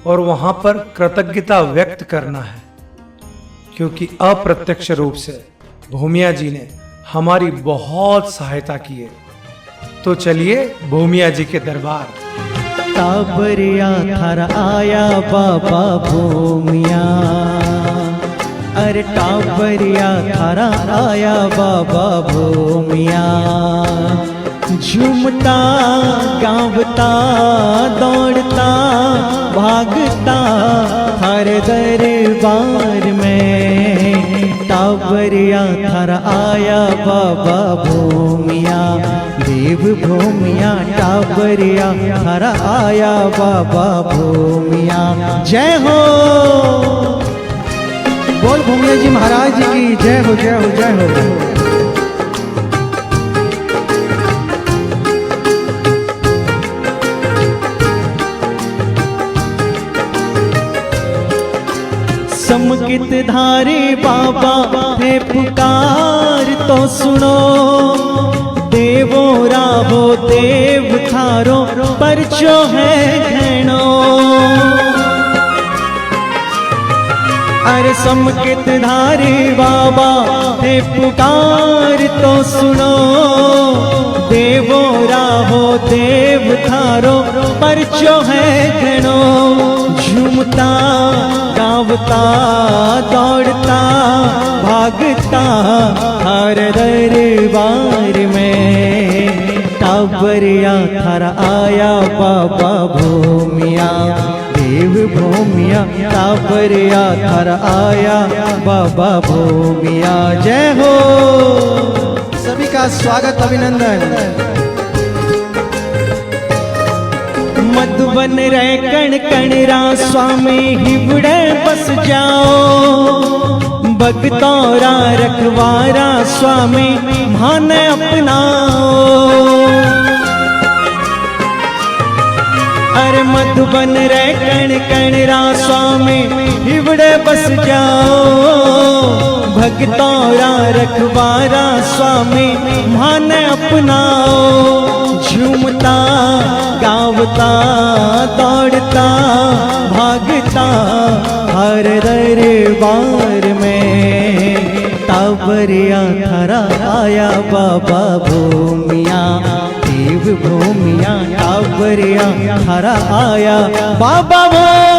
और वहां पर कृतज्ञता व्यक्त करना है, क्योंकि अप्रत्यक्ष रूप से भूमिया जी ने हमारी बहुत सहायता की है। तो चलिए भूमिया जी के दरबार। टाबरिया थारा आया बाबा भूमिया, अरे टाबरिया थारा आया बाबा भूमिया। झूमता गावता दौड़ता भागता हर दरबार में। टाबरिया थारा आया बाबा भूमिया, देव भूमिया टाबरिया थारा आया बाबा भूमिया। जय हो। बोल भूमिया जी महाराज की जय हो, जय हो, जय हो। समकित धारी बाबा है पुकार तो सुनो, देवो राहो देव थारो परचो है घणो। अरे समकित धारी बाबा है पुकार तो सुनो, देवो राहो देव थारो परचो है घणो। झूमता गावता दौड़ता भागता हर दरबार में, टाबरिया थारा आया बाबा भूमिया, देव भूमिया टाबरिया थारा आया बाबा भूमिया। जय हो। सभी का स्वागत अभिनंदन। मधुबन रे कण कणरा स्वामी हिबड़े बस जाओ, भगतौरा रखवारा स्वामी मान अपनाओ। अरे मधुबन रे कण कणरा स्वामी हिबड़े बस जाओ, भगतौरा रखवारा स्वामी मान अपनाओ। झूमता गावता दौड़ता भागता हर दरबार में, टाबरिया थारा आया बाबा भूमिया, देव भूमिया टाबरिया थारा आया बाबा भूमिया।